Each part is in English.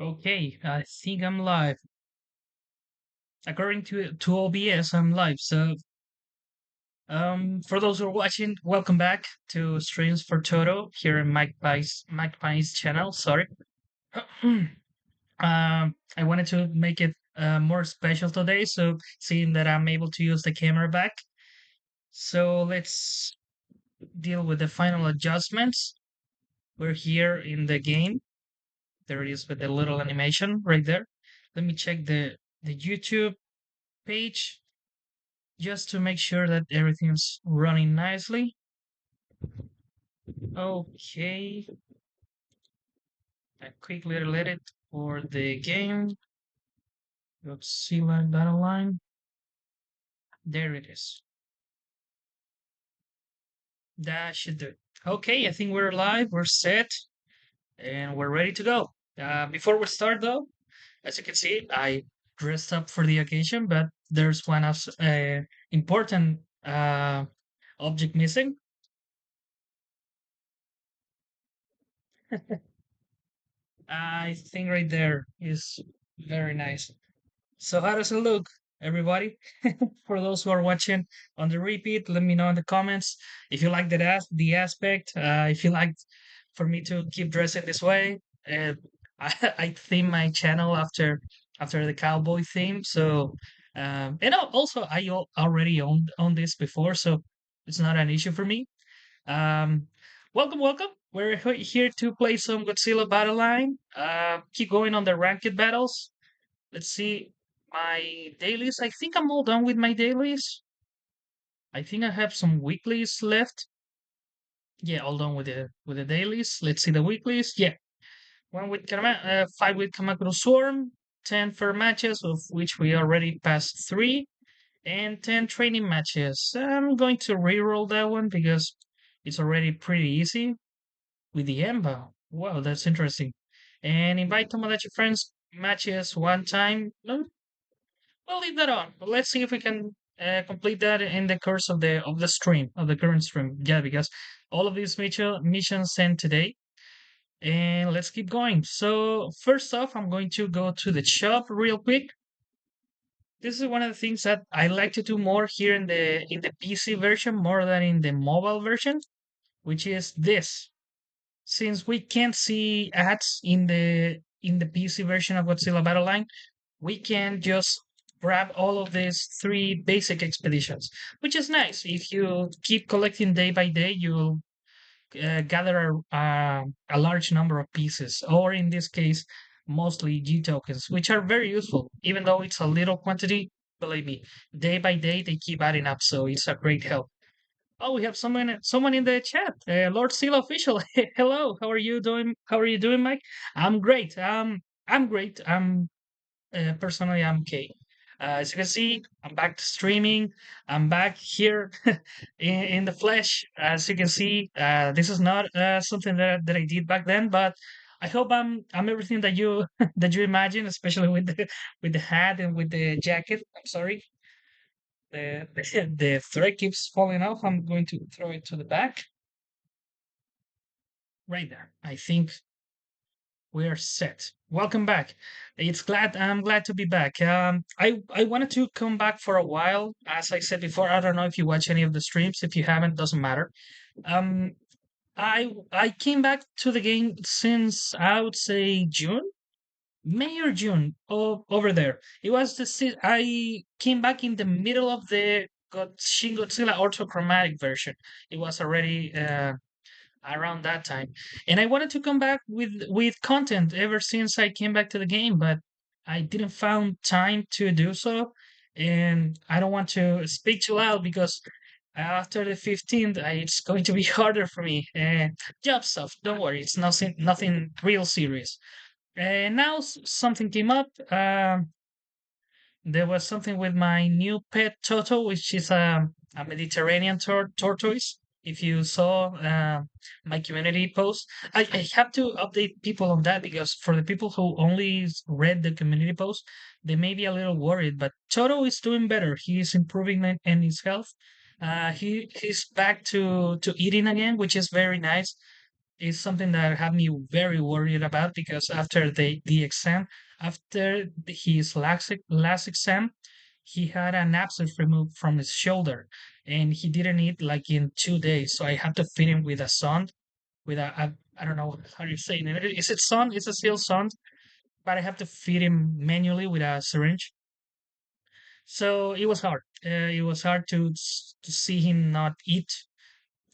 Okay, I think I'm live. According to OBS, I'm live. So, for those who are watching, welcome back to Streams for Toto here in Mike Pie's channel. Sorry. I wanted to make it more special today, so seeing that I'm able to use the camera back. So let's deal with the final adjustments. We're here in the game. There it is with the little animation right there. Let me check the YouTube page just to make sure that everything's running nicely. Okay, I quickly let it for the game. Godzilla battle line. There it is. That should do it. Okay, I think we're live, we're set, and we're ready to go. Before we start, though, as you can see, I dressed up for the occasion, but there's one important object missing. I think right there is very nice. So how does it look, everybody? For those who are watching on the repeat, let me know in the comments if you like the aspect. If you like for me to keep dressing this way. Uh, I theme my channel after the cowboy theme. So also already owned this before, so it's not an issue for me. Um, welcome. We're here to play some Godzilla Battle Line. Keep going on the ranked battles. Let's see my dailies. I think I'm all done with my dailies. I think I have some weeklies left. Yeah, all done with the dailies. Let's see the weeklies. Yeah, 1 week, 5 week Kamakura Swarm, 10 fair matches, of which we already passed three, and 10 training matches. I'm going to reroll that one because it's already pretty easy with the Emba. Wow, that's interesting. And invite Tomodachi friends matches one time. No, we'll leave that on. But let's see if we can complete that in the course of the stream of the current stream. Yeah, because all of these missions sent today, and let's keep going. So first off, I'm going to go to the shop real quick. This is one of the things that I like to do more here in the PC version more than in the mobile version, which is this. Since we can't see ads in the PC version of Godzilla Battle Line, we can just grab all of these three basic expeditions, which is nice. If you keep collecting day by day, you'll gather a large number of pieces, or in this case, mostly G tokens, which are very useful. Even though it's a little quantity, believe me, day by day they keep adding up, so it's a great help. Oh, we have someone in the chat. Lord Seal official. Hello. How are you doing? How are you doing, Mike? I'm great. I'm great. Personally, I'm okay. As you can see, I'm back to streaming. I'm back here in the flesh. As you can see, this is not something that I did back then, but I hope I'm everything that you that you imagine, especially with the hat and with the jacket. I'm sorry, the thread keeps falling off. I'm going to throw it to the back right there. I think we're set. Welcome back. I'm glad to be back. I wanted to come back for a while. As I said before, I don't know if you watch any of the streams. If you haven't, doesn't matter. Um, I came back to the game since I would say June, May or June. Over there. It was I came back in the middle of the Shin Godzilla orthochromatic version. It was already around that time. And I wanted to come back with content ever since I came back to the game, but I didn't found time to do so. And I don't want to speak too loud because after the 15th, it's going to be harder for me. Job stuff, don't worry, it's nothing real serious. And now something came up. There was something with my new pet Toto, which is a Mediterranean tortoise. If you saw my community post, I have to update people on that because for the people who only read the community post, they may be a little worried. But Toto is doing better. He is improving in his health. He's back to eating again, which is very nice. It's something that had me very worried about because after the exam, after his last exam, he had an abscess removed from his shoulder, and he didn't eat like in 2 days. So I had to feed him with a sonde, with a I don't know how you say it. Is it sonde? It's a still sonde, but I have to feed him manually with a syringe. So it was hard. It was hard to see him not eat,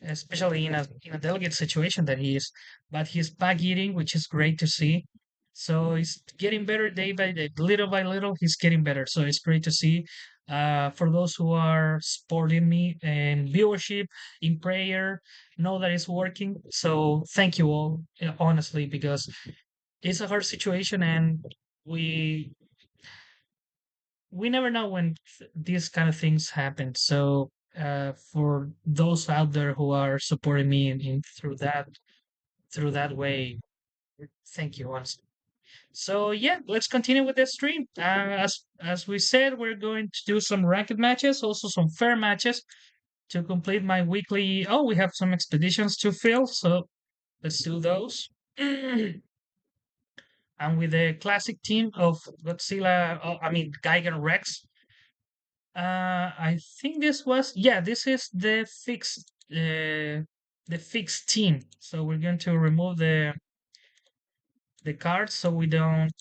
especially in a delicate situation that he is. But he's back eating, which is great to see. So he's getting better day by day, little by little. He's getting better. So it's great to see. For those who are supporting me and viewership in prayer, know that it's working. So thank you all, honestly, because it's a hard situation and we we never know when these kind of things happen. So for those out there who are supporting me in through that way, thank you once. So yeah, let's continue with the stream. As we said, we're going to do some ranked matches, also some fair matches to complete my weekly. Oh, we have some expeditions to fill, so let's do those. And with the classic team of Godzilla, oh, I mean Gigan Rex. I think this was, yeah, this is the fixed team. So we're going to remove the cards so we don't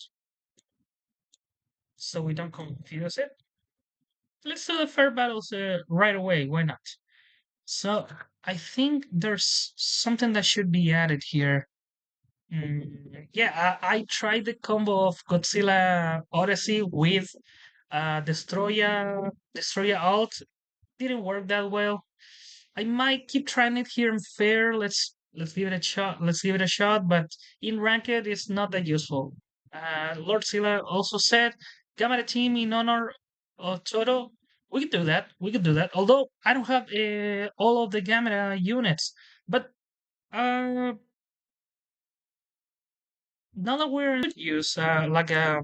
confuse it. Let's do the fair battles right away. Why not? So I think there's something that should be added here. Yeah, I tried the combo of Godzilla Odyssey with Destroya Alt. Didn't work that well. I might keep trying it here in fair. Let's give it a shot. Let's give it a shot. But in ranked, it's not that useful. Lord Silla also said, "Gamma team in honor of Toto." We could do that. We could do that. Although I don't have all of the Gamma units, but uh, now that we're use like a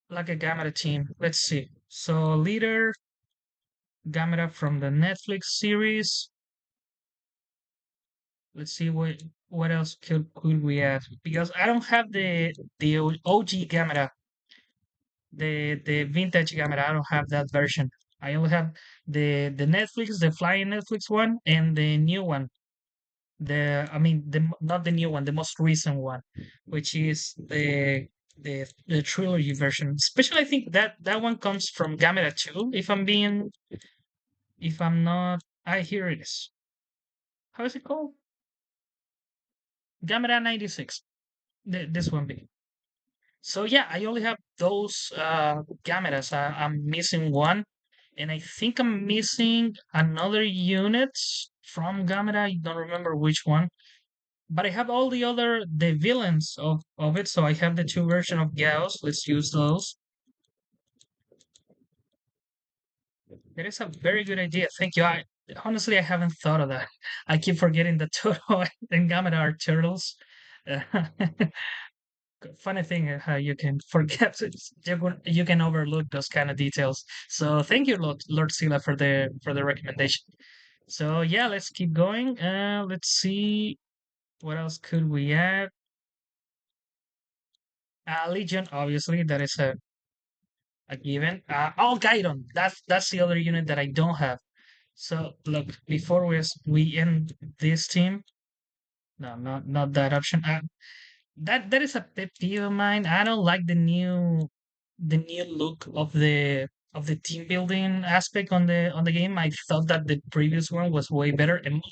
Gamma team. Let's see. So leader Gamma from the Netflix series. Let's see what else could we add, because I don't have the OG camera, the vintage camera. I don't have that version. I only have the Netflix, the flying Netflix one, and the new one. The I mean not the new one, the most recent one, which is the trilogy version. Especially, I think that one comes from Gamera 2. If I'm not, I here it is. How is it called? Gamera 96. This one be. So yeah, I only have those cameras. I'm missing one, and I think I'm missing another unit from Gamera. I don't remember which one, but I have all the villains of it. So I have the two version of Gauss. Let's use those. That is a very good idea. Thank you. I honestly I haven't thought of that. I keep forgetting that Toto and Gamera are turtles. Uh, funny thing how you can forget you can overlook those kind of details. So thank you, Lord Sila, for the recommendation. So yeah, let's keep going. Let's see what else could we add. Legion, obviously, that is a given. Oh, Gaidon, that's the other unit that I don't have. So look, before we end this team, no, not that option. That is a pet peeve of mine. I don't like the new look of the team building aspect on the game. I thought that the previous one was way better and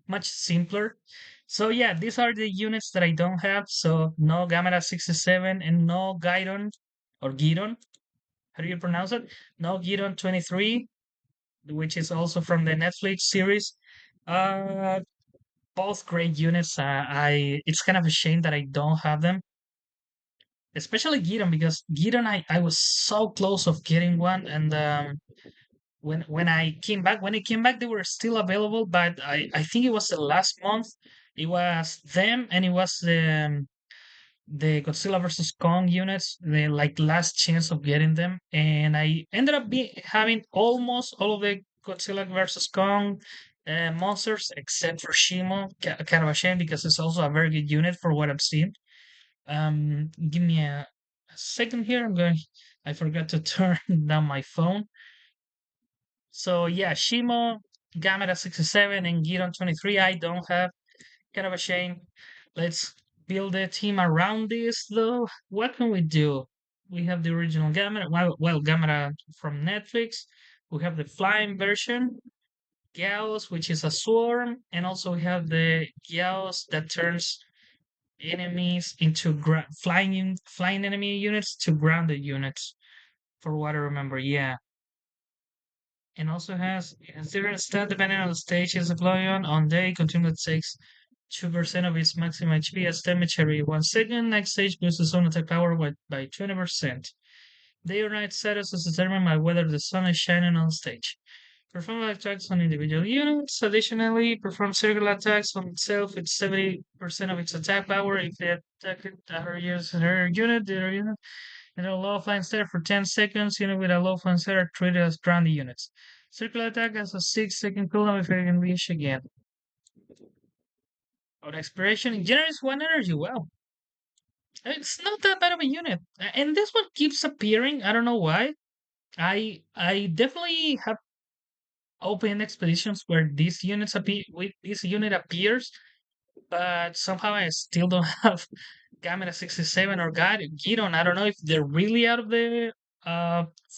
much simpler. So yeah, these are the units that I don't have. So no Gamera 67 and no Gaidon or Giron. How do you pronounce it? No Giron 23, which is also from the Netflix series. Uh, both great units. I It's kind of a shame that I don't have them, especially Giron, because Giron I was so close of getting one, and when I came back they were still available, but I think it was the last month. It was them, and it was the Godzilla versus Kong units, the like last chance of getting them, and I ended up having almost all of the Godzilla versus Kong monsters, except for Shimo. Kind of a shame because it's also a very good unit for what I've seen. Give me a second here. I forgot to turn down my phone. So yeah, Shimo, Gamera 67, and Giron 23. I don't have. Kind of a shame. Let's build a team around this, though. What can we do? We have the original Gamera, well, Gamera from Netflix. We have the flying version, Gauss, which is a swarm, and also we have the Gauss that turns enemies into flying enemy units to grounded units. For what I remember, yeah. And also has zero stat depending on the stage is deployed on day. Continually takes 2% of its maximum HP as damage every 1 second. Next stage boosts its own attack power by 20%. Day or night status is determined by whether the sun is shining on stage. Perform attacks on individual units. Additionally, perform circular attacks on itself with 70% of its attack power. If the attacker uses her unit, their unit, and a low flying stare for 10 seconds. Unit with a low flying stare are treated as grounded units. Circular attack has a 6-second cooldown if it can reach again. On expiration, it generates 1 energy. Wow. It's not that bad of a unit. And this one keeps appearing. I don't know why. I definitely have open expeditions where these units appear with this unit appears, but somehow I still don't have Gamma 67 or Giron. I don't know if they're really out of the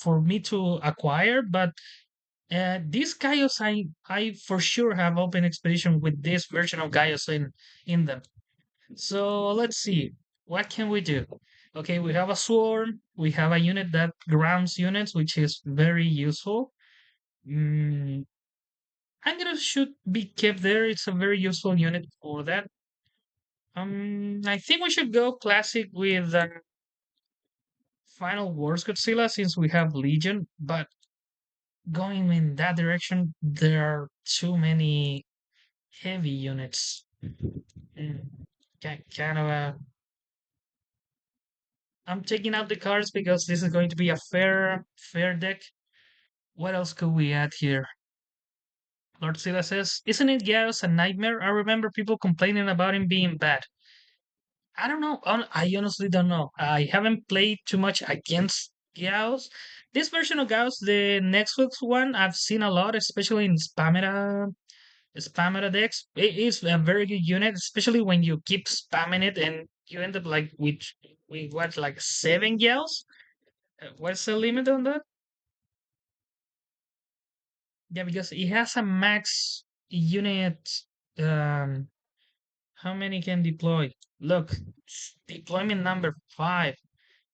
for me to acquire, but these Gaios I for sure have open expedition with this version of Gaios in them. So let's see. What can we do? Okay, we have a swarm. We have a unit that grounds units, which is very useful. Mm, I'm gonna should be kept there. It's a very useful unit for that. I think we should go classic with Final Wars Godzilla since we have Legion, but going in that direction, there are too many heavy units. Mm, kind of a I'm taking out the cards because this is going to be a fair deck. What else could we add here? Lord Silla says, "Isn't it Gauss a nightmare? I remember people complaining about him being bad." I don't know. I honestly don't know. I haven't played too much against Gauss. This version of Gauss, the Netflix one, I've seen a lot, especially in Spamera decks. It is a very good unit, especially when you keep spamming it and you end up like with what, like 7 Gauss? What's the limit on that? Yeah, because it has a max unit. Um, how many can deploy? Look, deployment number 5.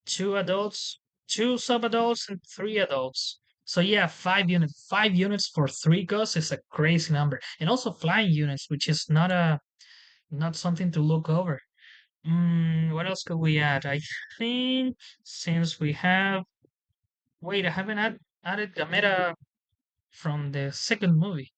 2 adults, 2 sub-adults, and 3 adults. So yeah, 5 units. 5 units for 3 costs is a crazy number, and also flying units, which is not something to look over. What else could we add? I think since we have. Wait, I haven't added Gamera from the second movie.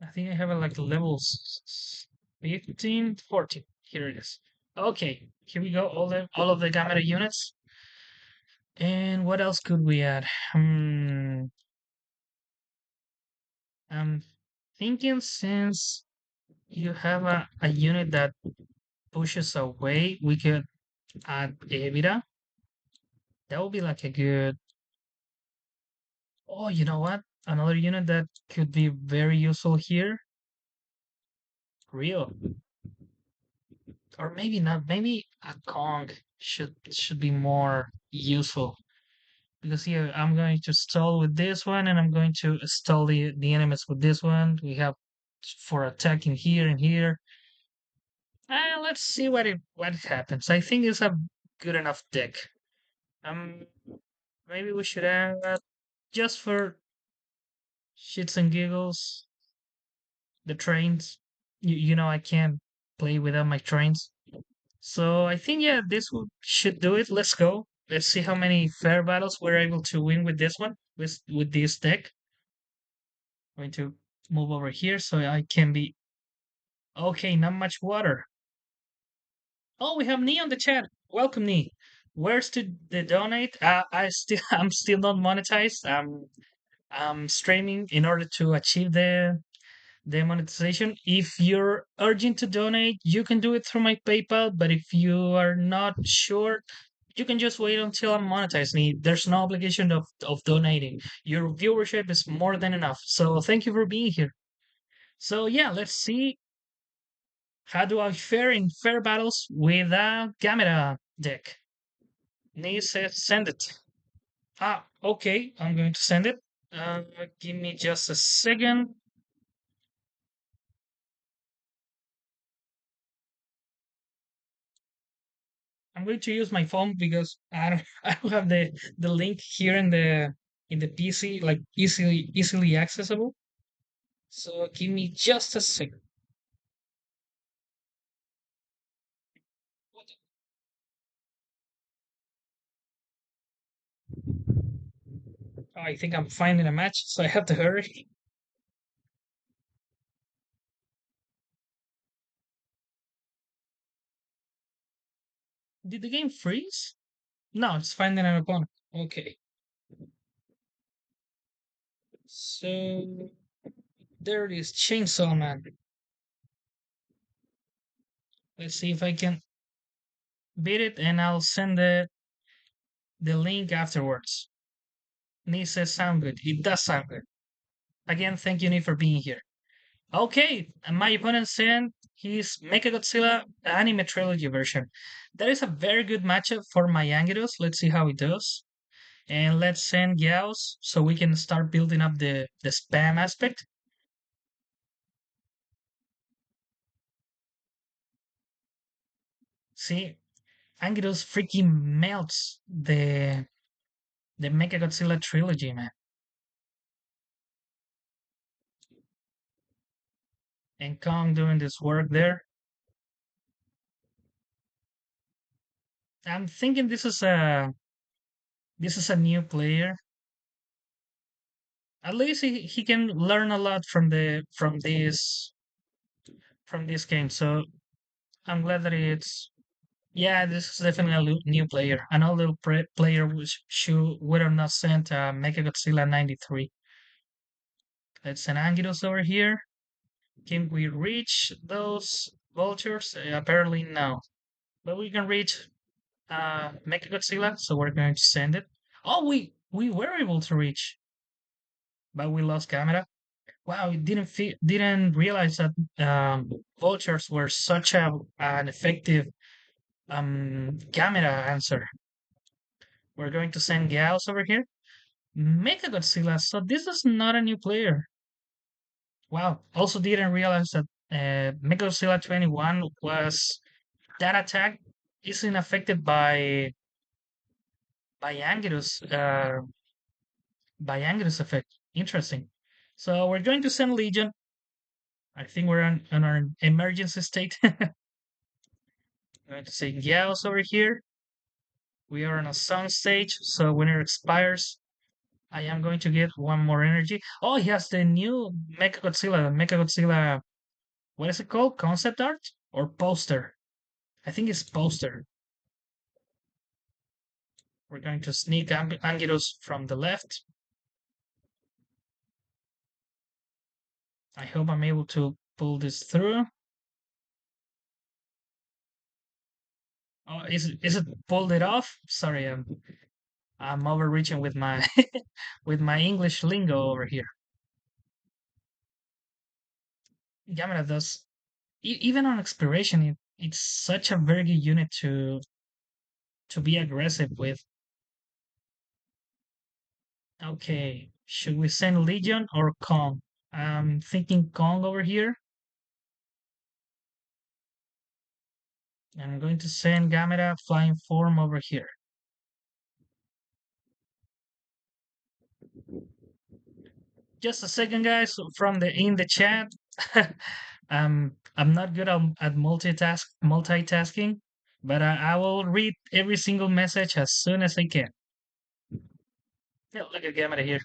I think I have it like levels 15, 14. Here it is. Okay, here we go. All of the Gamera units. And what else could we add? I'm thinking since you have a unit that pushes away, we could add Evira. That would be like a good. Oh, you know what? Another unit that could be very useful here. Rio, or maybe not. Maybe a Kong should be more useful because here I'm going to stall with this one, and I'm going to stall the enemies with this one. We have for attacking here and here. Let's see what happens. I think it's a good enough deck. Um, maybe we should add just for shits and giggles the trains. You know I can't play without my trains. So I think yeah, should do it. Let's go. Let's see how many fair battles we're able to win with this one with this deck. Going to move over here so I can be okay. Not much water. Oh, we have Nee on the chat. Welcome, Nee. Where's the donate? I'm still not monetized. I'm streaming in order to achieve the monetization. If you're urgent to donate, you can do it through my PayPal. But if you are not sure, you can just wait until I'm monetized. There's no obligation of donating. Your viewership is more than enough. So thank you for being here. So yeah, let's see how do I fare in fair battles with a Gamera deck. Nee says send it. Okay, I'm going to send it. Give me just a second. I'm going to use my phone because I don't have the link here in the PC like easily accessible. So give me just a second. I think I'm finding a match, so I have to hurry. Did the game freeze? No, it's finding an opponent. Okay, so there it is, Chainsaw Man. Let's see if I can beat it, and I'll send the link afterwards. Nee says sound good. It does sound good. Again, thank you, Nee, for being here. Okay, and my opponent sent his Mechagodzilla anime trilogy version. That is a very good matchup for my Anguirus. Let's see how it does. And let's send Gyaos so we can start building up the spam aspect. See, Anguirus freaking melts the Mechagodzilla trilogy, man. And Kong doing this work there. I'm thinking this is a new player. At least he can learn a lot from this game. So I'm glad that it's yeah, this is definitely a new player. Another player which would have not sent Mechagodzilla 93. Let's send Anguirus over here. Can we reach those vultures? Apparently no. But we can reach Mechagodzilla, so we're going to send it. Oh, we were able to reach, but we lost camera. Wow, didn't realize that vultures were such an effective camera answer. We're going to send Gauss over here. Mechagodzilla. So this is not a new player. Wow. Also didn't realize that Mechagodzilla 21 was that attack isn't affected by Angerus by Angerus effect. Interesting. So we're going to send Legion. I think we're on our emergency state. I'm going to say Gauss over here. We are on a sun stage, so when it expires, I am going to get one more energy. Oh, he has the new Mechagodzilla. Mechagodzilla. What is it called? Concept art or poster? I think it's poster. We're going to sneak Anguirus from the left. I hope I'm able to pull this through. Oh, is it pulled it off? Sorry, I'm overreaching with my with my English lingo over here. Gamera does even on expiration. It's such a very good unit to be aggressive with. Okay, should we send Legion or Kong? I'm thinking Kong over here. I'm going to send Gamera flying form over here. Just a second, guys, from the in the chat. I'm not good at multitasking, but I will read every single message as soon as I can. Yeah, look at Gamera here.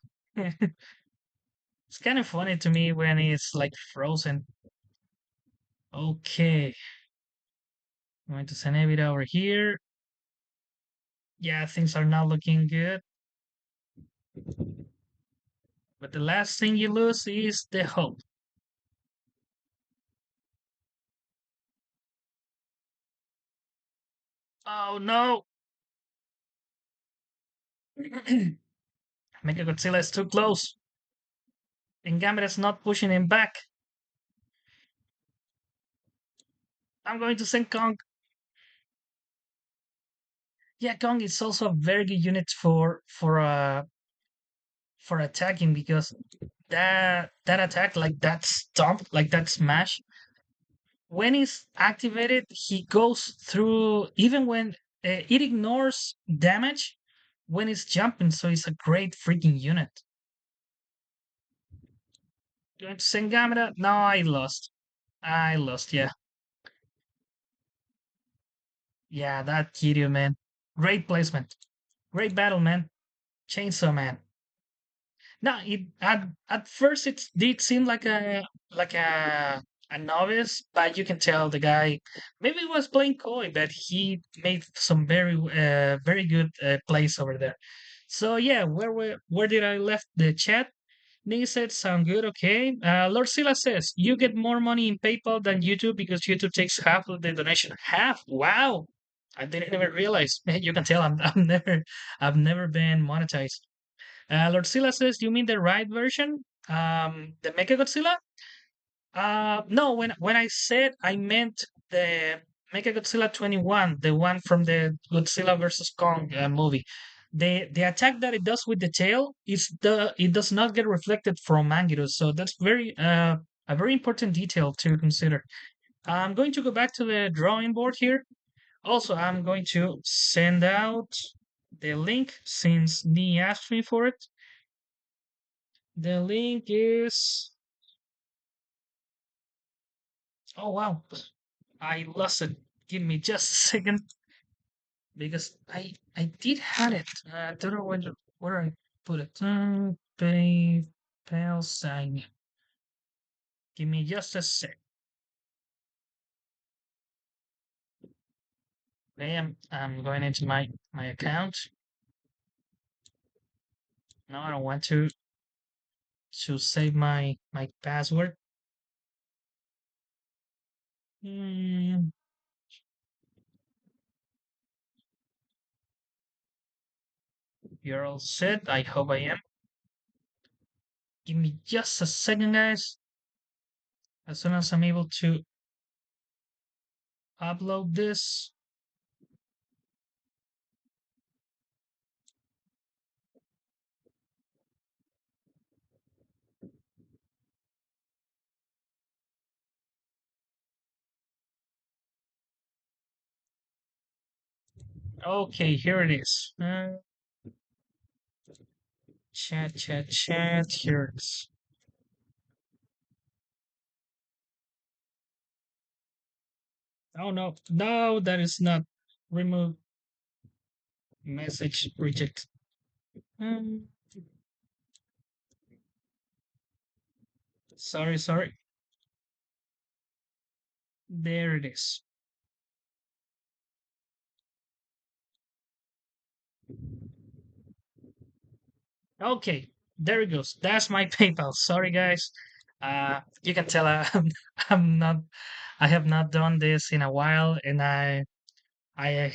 It's kind of funny to me when it's like frozen. Okay, I'm going to send Evita over here. Yeah, things are not looking good. But the last thing you lose is the hope. Oh no! Mechagodzilla is too close, and Gamera's not pushing him back. I'm going to send Kong. Yeah, Kong is also a very good unit for attacking because that attack, like that stomp, like that smash, when it's activated, he goes through even when it ignores damage when it's jumping. So it's a great freaking unit. Going to send Gamera? No, I lost. I lost. Yeah, yeah, that Kiryu man, great placement, great battle man, Chainsaw Man. No, it at first it did seem like a novice, but you can tell the guy maybe he was playing coy, but he made some very good plays over there. So yeah, where did I left the chat? Nick said, "Sound good, okay." Lord Silla says, "You get more money in PayPal than YouTube because YouTube takes half of the donation." Half? Wow! I didn't even realize. You can tell I've never been monetized. Lord Silla says, "You mean the right version? The Mechagodzilla?" No, when I said I meant the Mechagodzilla 21, the one from the Godzilla versus Kong movie. The attack that it does with the tail is the it does not get reflected from Anguirus, so that's very a very important detail to consider. I'm going to go back to the drawing board here. Also, I'm going to send out the link since Nee asked me for it. The link is. Oh wow, I lost it. Give me just a second because I did have it. I don't know where I put it. PayPal sign. Give me just a sec. Okay, I'm going into my account. No, I don't want to save my password. Hmm, you're all set. I hope I am. Give me just a second, guys. As soon as I'm able to upload this. Okay, here it is. Chat, chat, chat. Here it is. Oh no, no, that is not remove message reject. Um, sorry, sorry. There it is. Okay, there it goes. That's my PayPal. Sorry, guys. You can tell I'm not. I have not done this in a while, and I I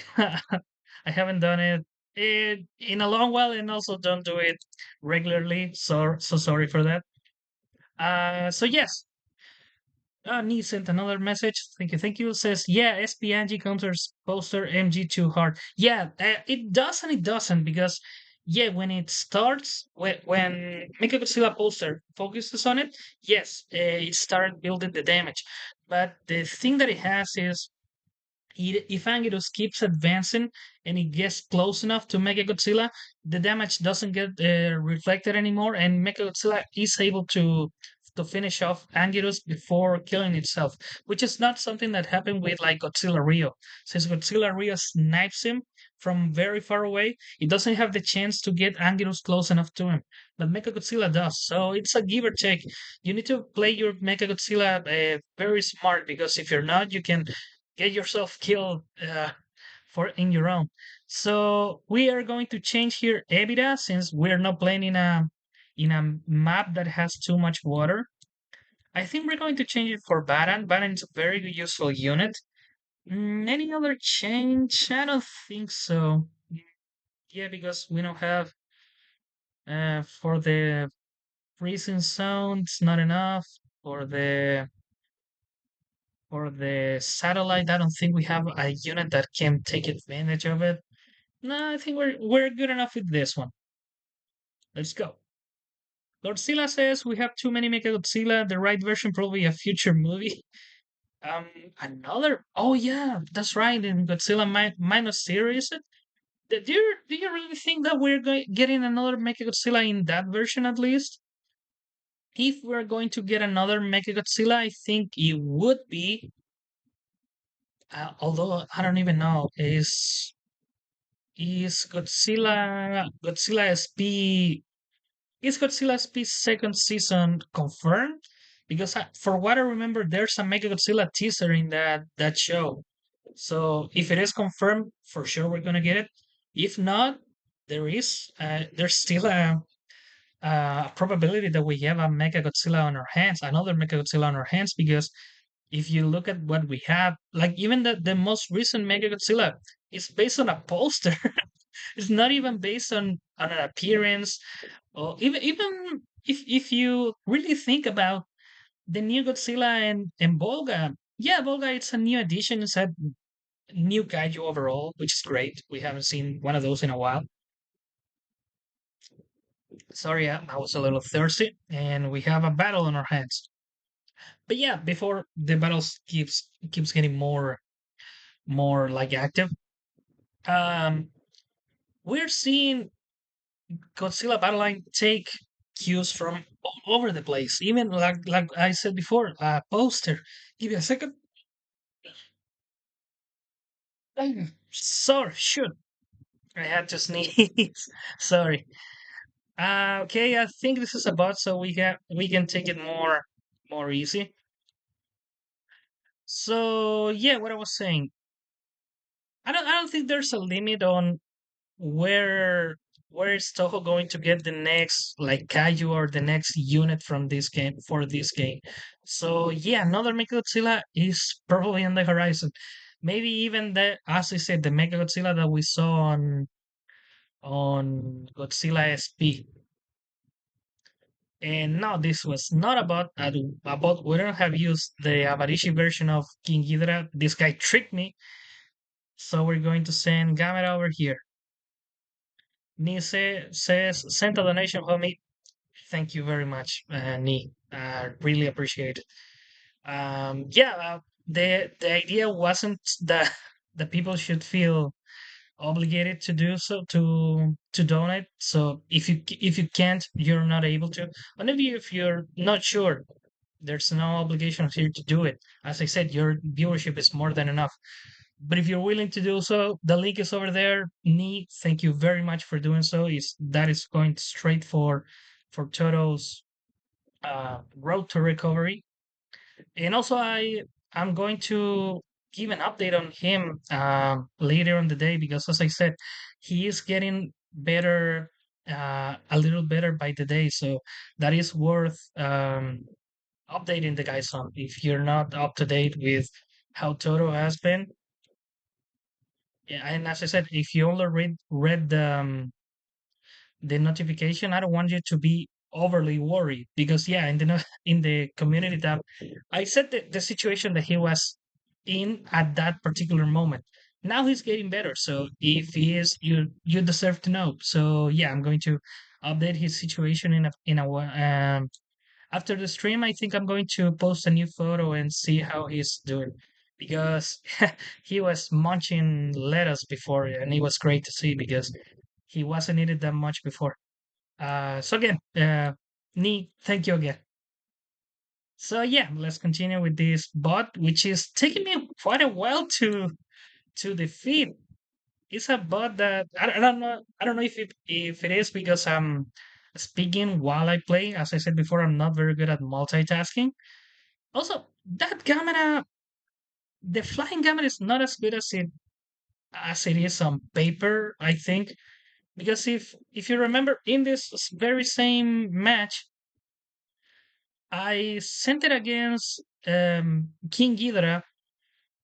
haven't done it in a long while, and also don't do it regularly. So sorry for that. So yes, Nee sent another message. Thank you, thank you. Says, yeah, SPNG counters poster MG too hard. Yeah, it does and it doesn't because, yeah, when it starts, when Mechagodzilla poster focuses on it, yes, it started building the damage. But the thing that it has is if Anguirus keeps advancing and it gets close enough to Mechagodzilla, the damage doesn't get reflected anymore, and Mechagodzilla is able to finish off Anguirus before killing itself, which is not something that happened with like Godzilla Rio. Since Godzilla Rio snipes him from very far away, it doesn't have the chance to get Anguirus close enough to him. But Mechagodzilla does, so it's a give or take. You need to play your Mechagodzilla very smart because if you're not, you can get yourself killed for in your own. So we are going to change here EBITDA since we're not playing in a map that has too much water. I think we're going to change it for Baran. Baran is a very useful unit. Any other change? I don't think so. Yeah, because we don't have for the freezing zone, it's not enough. For the satellite, I don't think we have a unit that can take advantage of it. No, I think we're good enough with this one. Let's go. Godzilla says we have too many Mechagodzilla. The right version probably a future movie. Um, another. Oh yeah, that's right. In Godzilla minus series, do you really think that we're getting another Mechagodzilla in that version at least? If we're going to get another Mechagodzilla, I think it would be. Although I don't even know, is Godzilla SP is Godzilla SP's second season confirmed? Because for what I remember, there's a Mechagodzilla teaser in that show. So if it is confirmed, for sure we're gonna get it. If not, there's still a probability that we have a Mechagodzilla on our hands, another Mechagodzilla on our hands, because if you look at what we have, like even the most recent Mechagodzilla is based on a poster. It's not even based on an appearance, or even if you really think about the new Godzilla and Volga. Yeah, Volga, it's a new addition. It's a new kaiju overall, which is great. We haven't seen one of those in a while. Sorry, I was a little thirsty, and we have a battle on our hands. But yeah, before the battles keeps getting more like active, um, we're seeing Godzilla Battle Line take cues from all over the place. Even like I said before, a poster. Give me a second. Sorry, shoot. I had to sneeze. Sorry. Okay, I think this is a bot, so we can take it more easy. So yeah, what I was saying. I don't think there's a limit on where where is Toho going to get the next like Kaiju or the next unit from this game for this game. So yeah, another Mechagodzilla is probably on the horizon. Maybe even the as I said, the Mechagodzilla that we saw on Godzilla SP. And no, this was not about we don't have used the Abarishi version of King Ghidorah. This guy tricked me, so we're going to send Gamera over here. Says send a donation, homie. Thank you very much, Nee. Really appreciate it. Yeah, the idea wasn't that the people should feel obligated to do so to donate. So if you can't, you're not able to. Or maybe if you're not sure, there's no obligation here to do it. As I said, your viewership is more than enough. But if you're willing to do so, the link is over there. Nee, thank you very much for doing so. Is that is going straight for Toto's road to recovery. And also, I'm going to give an update on him later on the day because, as I said, he is getting better, a little better by the day. So that is worth updating the guys on. If you're not up to date with how Toto has been, yeah, and as I said, if you only read the notification, I don't want you to be overly worried because yeah, in the in the community tab, I said the situation that he was in at that particular moment. Now he's getting better, so if he is, you deserve to know. So yeah, I'm going to update his situation after the stream. I think I'm going to post a new photo and see how he's doing because he was munching lettuce before, and it was great to see because he wasn't eating that much before. So again, Nee, thank you again. So yeah, let's continue with this bot, which is taking me quite a while to defeat. It's a bot that I don't know. I don't know if it is because I'm speaking while I play. As I said before, I'm not very good at multitasking. Also, that camera, the flying camera is not as good as it. as it is on paper, I think. Because if you remember, in this very same match, I sent it against King Ghidorah,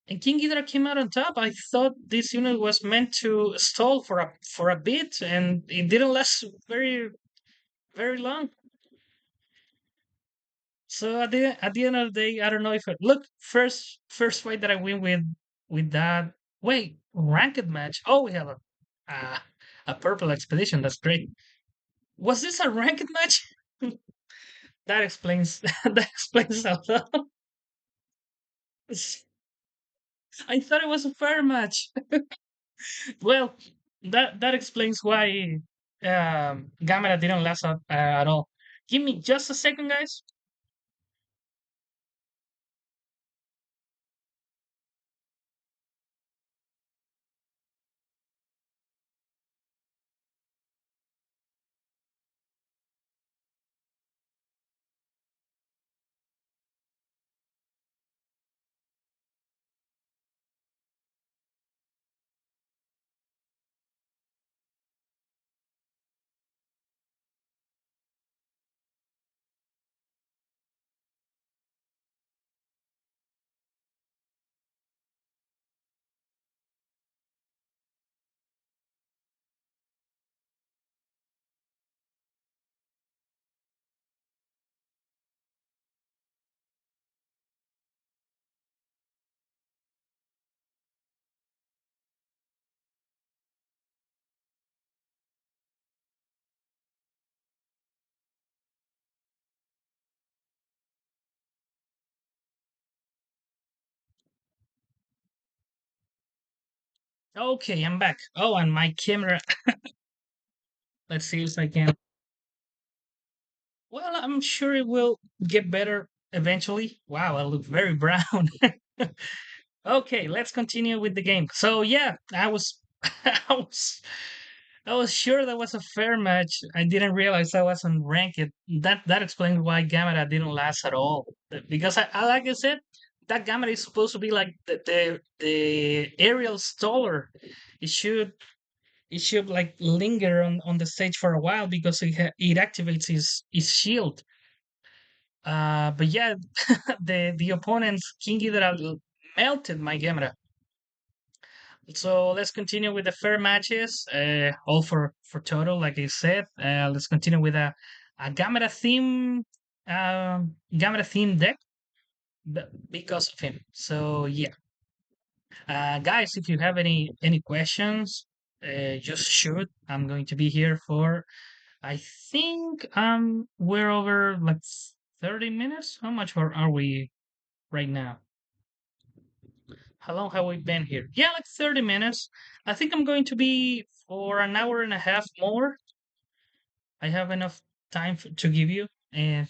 and King Ghidorah came out on top. I thought this unit was meant to stall for a bit, and it didn't last very long. So at the end of the day, I don't know if look, first fight that I win with that. Wait, ranked match. Oh, we have a a purple expedition. That's great. Was this a ranked match? That explains that explains a lot. I thought it was a fair match. Well, that explains why Gamera didn't last at all. Give me just a second, guys. Okay, I'm back. Oh, and my camera. Let's see if I can. Well, I'm sure it will get better eventually. Wow, I look very brown. Okay, let's continue with the game. So yeah, I was, I was, I was sure that was a fair match. I didn't realize I wasn't ranked. That explains why Gamera didn't last at all. Because I like I said, that Gamera is supposed to be like the aerial staller. It should it should like linger on the stage for a while because it activates his shield. But yeah, the opponent's King Ghidorah melted my Gamera. So let's continue with the fair matches. All for Toto, like I said. Let's continue with a Gamera theme deck because of him. So yeah, guys, if you have any questions, just shoot. I'm going to be here for. I think we're over like 30 minutes. How much are we right now? How long have we been here? Yeah, like 30 minutes. I think I'm going to be for an hour and a half more. I have enough time to give you, and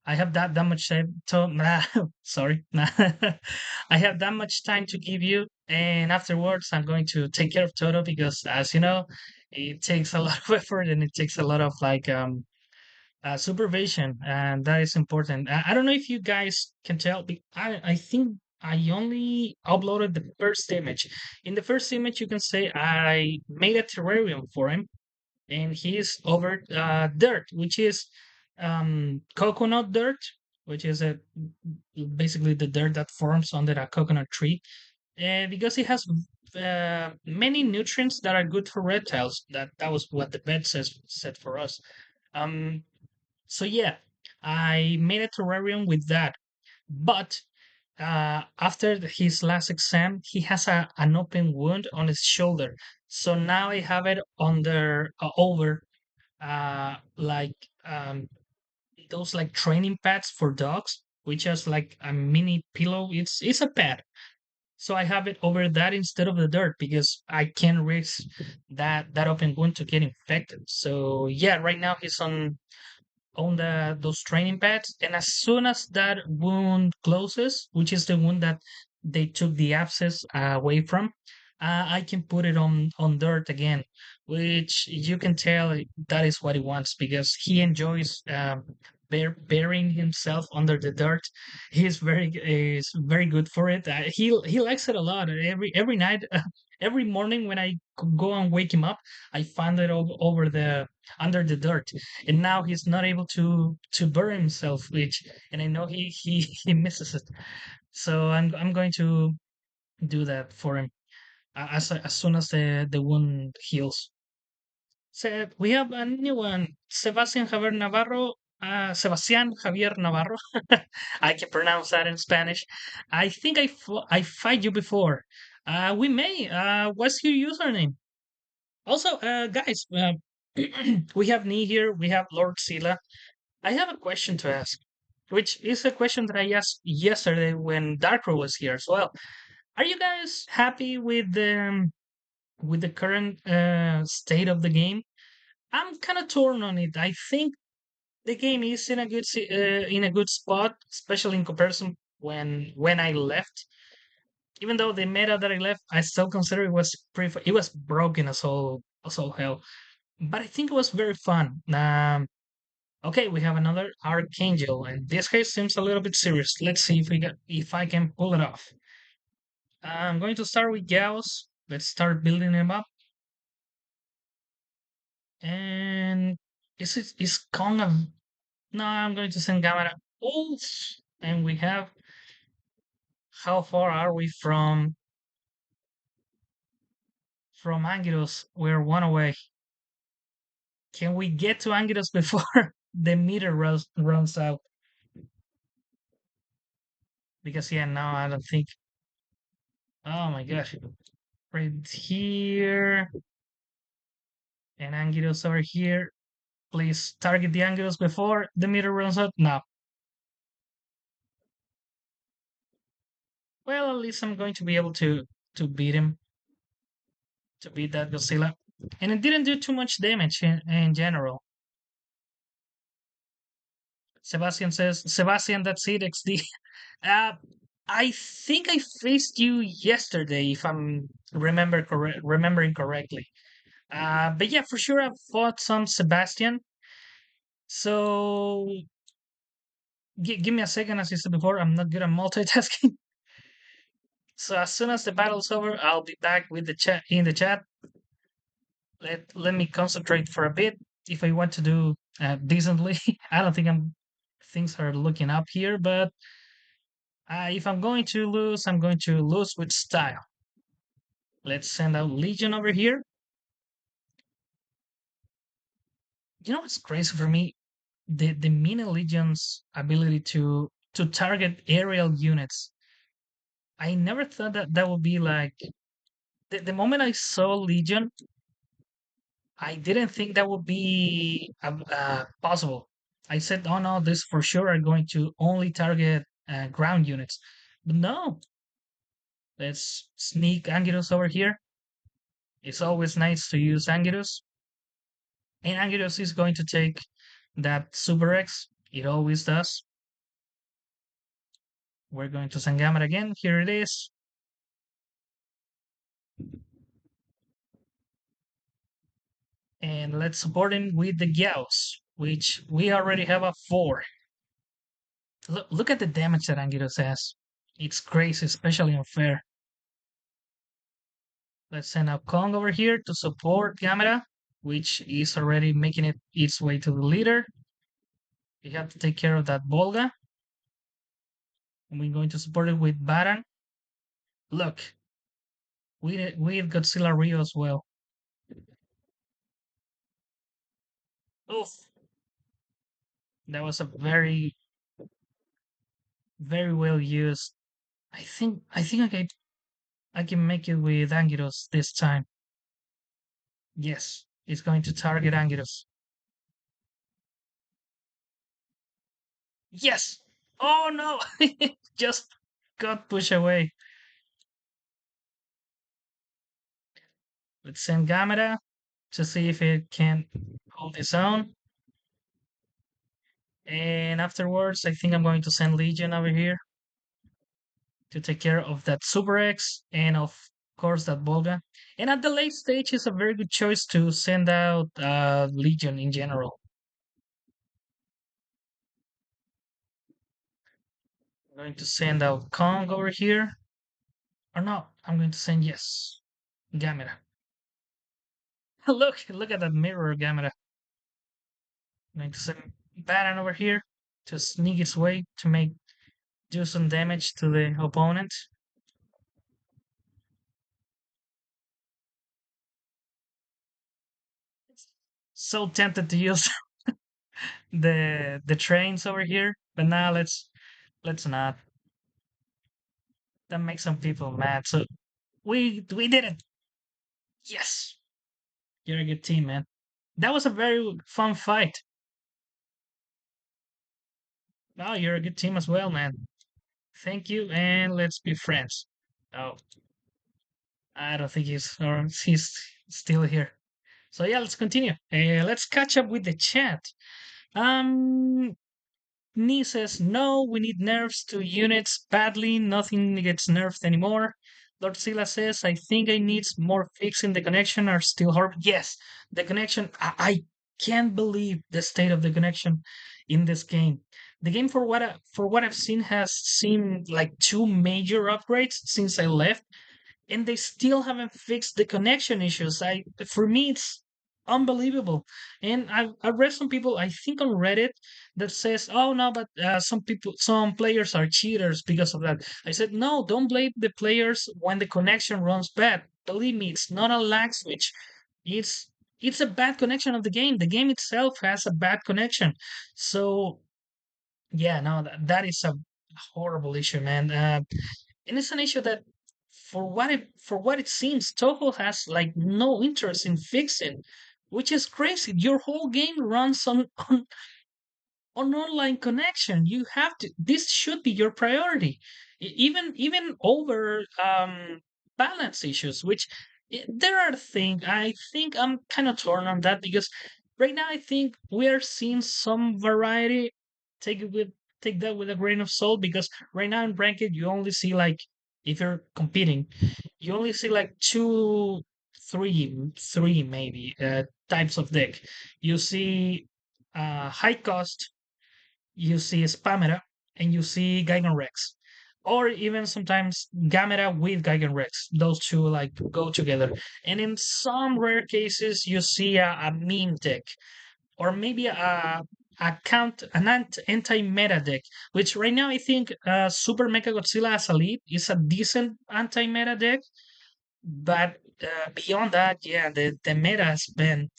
I have that much time to. Sorry, I have that much time to give you, and afterwards I'm going to take care of Toto because, as you know, it takes a lot of effort and it takes a lot of like supervision, and that is important. I don't know if you guys can tell. I think I only uploaded the first image. In the first image, you can say I made a terrarium for him, and he's over dirt, which is coconut dirt, which is basically the dirt that forms under a coconut tree, and because it has many nutrients that are good for reptiles. That was what the vet said for us. Um, so yeah, I made a terrarium with that. But after his last exam, he has an open wound on his shoulder. So now I have it under over like those like training pads for dogs, which is like a mini pillow. It's a pad. So I have it over that instead of the dirt because I can risk that open wound to get infected. So yeah, right now he's on those training pads, and as soon as that wound closes, which is the wound that they took the abscess away from, I can put it on dirt again, which you can tell that is what he wants because he enjoys burying himself under the dirt. He's very good for it. He likes it a lot. Every night Every morning when I go and wake him up, I find it over the under the dirt, and now he's not able to bury himself, which and I know he he misses it. So I'm going to do that for him as soon as the wound heals. So we have a new one, Sebastian Javier Navarro. Sebastian Javier Navarro. I can pronounce that in Spanish. I think I fight you before. We may. What's your username? Also, guys, we have Nee here. We have Lord Sila. I have a question to ask, which is a question that I asked yesterday when Darkro was here as well. Are you guys happy with the current state of the game? I'm kind of torn on it. I think the game is in a in a good spot, especially in comparison when I left. Even though the meta that I left, I still consider it was it was broken as all hell. But I think it was very fun. Okay, we have another Archangel, and this case seems a little bit serious. Let's see if I can pull it off. I'm going to start with Gauss. Let's start building him up. And is Kong a no, I'm going to send Gamera. Oh, and we have how far are we from Angiros? We're one away. Can we get to Angiros before the meter runs out? Because yeah, no, I don't think. Oh my gosh, right here and Angiros over here. Please target the Angiros before the meter runs out. No. Well, at least I'm going to be able to beat him, to beat that Godzilla. And it didn't do too much damage in general. Sebastian says, Sebastian, that's it, XD. Uh, I think I faced you yesterday, if I'm remembering correctly. But yeah, for sure, I've fought some Sebastian. So give me a second, as I said before, I'm not good at multitasking. So as soon as the battle's over, I'll be back with the chat in the chat. Let me concentrate for a bit if I want to do decently. I don't think I'm things are looking up here, but if I'm going to lose, I'm going to lose with style. Let's send out Legion over here. You know what's crazy for me? The Mini Legion's ability to target aerial units. I never thought that that would be like the moment I saw Legion, I didn't think that would be possible. I said, "Oh no, this for sure are going to only target ground units," but no. Let's sneak Anguirus over here. It's always nice to use Anguirus, and Anguirus is going to take that Super X. It always does. We're going to Sangama again. Here it is. And let's support him with the Gauss, which we already have a 4. Look at the damage that Anguirus has. It's crazy, especially unfair. Let's send out Kong over here to support Gamera, which is already making it its way to the leader. We have to take care of that Volga. And we're going to support it with Baran. Look, with Godzilla Rio as well. Oof. That was a very well used. I think I can make it with Anguirus this time. Yes, it's going to target Anguirus. Yes! Oh no! Just got pushed away. Let's send Gamera to see if it can hold its own. And afterwards, I think I'm going to send Legion over here to take care of that Super X and of course that Volga. And at the late stage is a very good choice to send out Legion in general. I'm going to send out Kong over here. Or no, I'm going to send yes. Gamera. Look at that mirror, Gamera. Makes some Baron over here to sneak its way to make do some damage to the opponent. So tempted to use the trains over here, but now let's not. That makes some people mad. So we did it. Yes, you're a good team, man. That was a very fun fight. Oh, you're a good team as well, man. Thank you, and let's be friends. Oh, I don't think he's still here. So yeah, let's continue. Let's catch up with the chat. Um, Nee says, no, we need nerfs to units badly. Nothing gets nerfed anymore. Lord Silla says, I think I needs more fixing. The connection are still horrible. Yes, the connection. I can't believe the state of the connection in this game. The game, for what I've seen, has seen like two major upgrades since I left, and they still haven't fixed the connection issues. For me, it's unbelievable. And I read some people, I think on Reddit, that says, "Oh no, but some players are cheaters because of that." I said, "No, don't blame the players when the connection runs bad. Believe me, it's not a lag switch. It's it's a bad connection of the game. The game itself has a bad connection. So yeah, no, that is a horrible issue, man. And it's an issue that for what it seems, Toho has like no interest in fixing, which is crazy. Your whole game runs on online connection. You have to. This should be your priority, even over balance issues. Which there are things. I think I'm kind of torn on that because right now I think we are seeing some variety. Take it with take that with a grain of salt because right now in ranked you only see like if you're competing, you only see like three maybe types of deck. You see high cost, you see Spamera, and you see Geigen Rex. Or even sometimes Gamera with Geigen Rex. Those two like go together. And in some rare cases, you see a meme deck, or maybe an anti-meta deck, which right now I think Super Mecha Godzilla as a lead is a decent anti-meta deck. But beyond that, yeah, the meta has been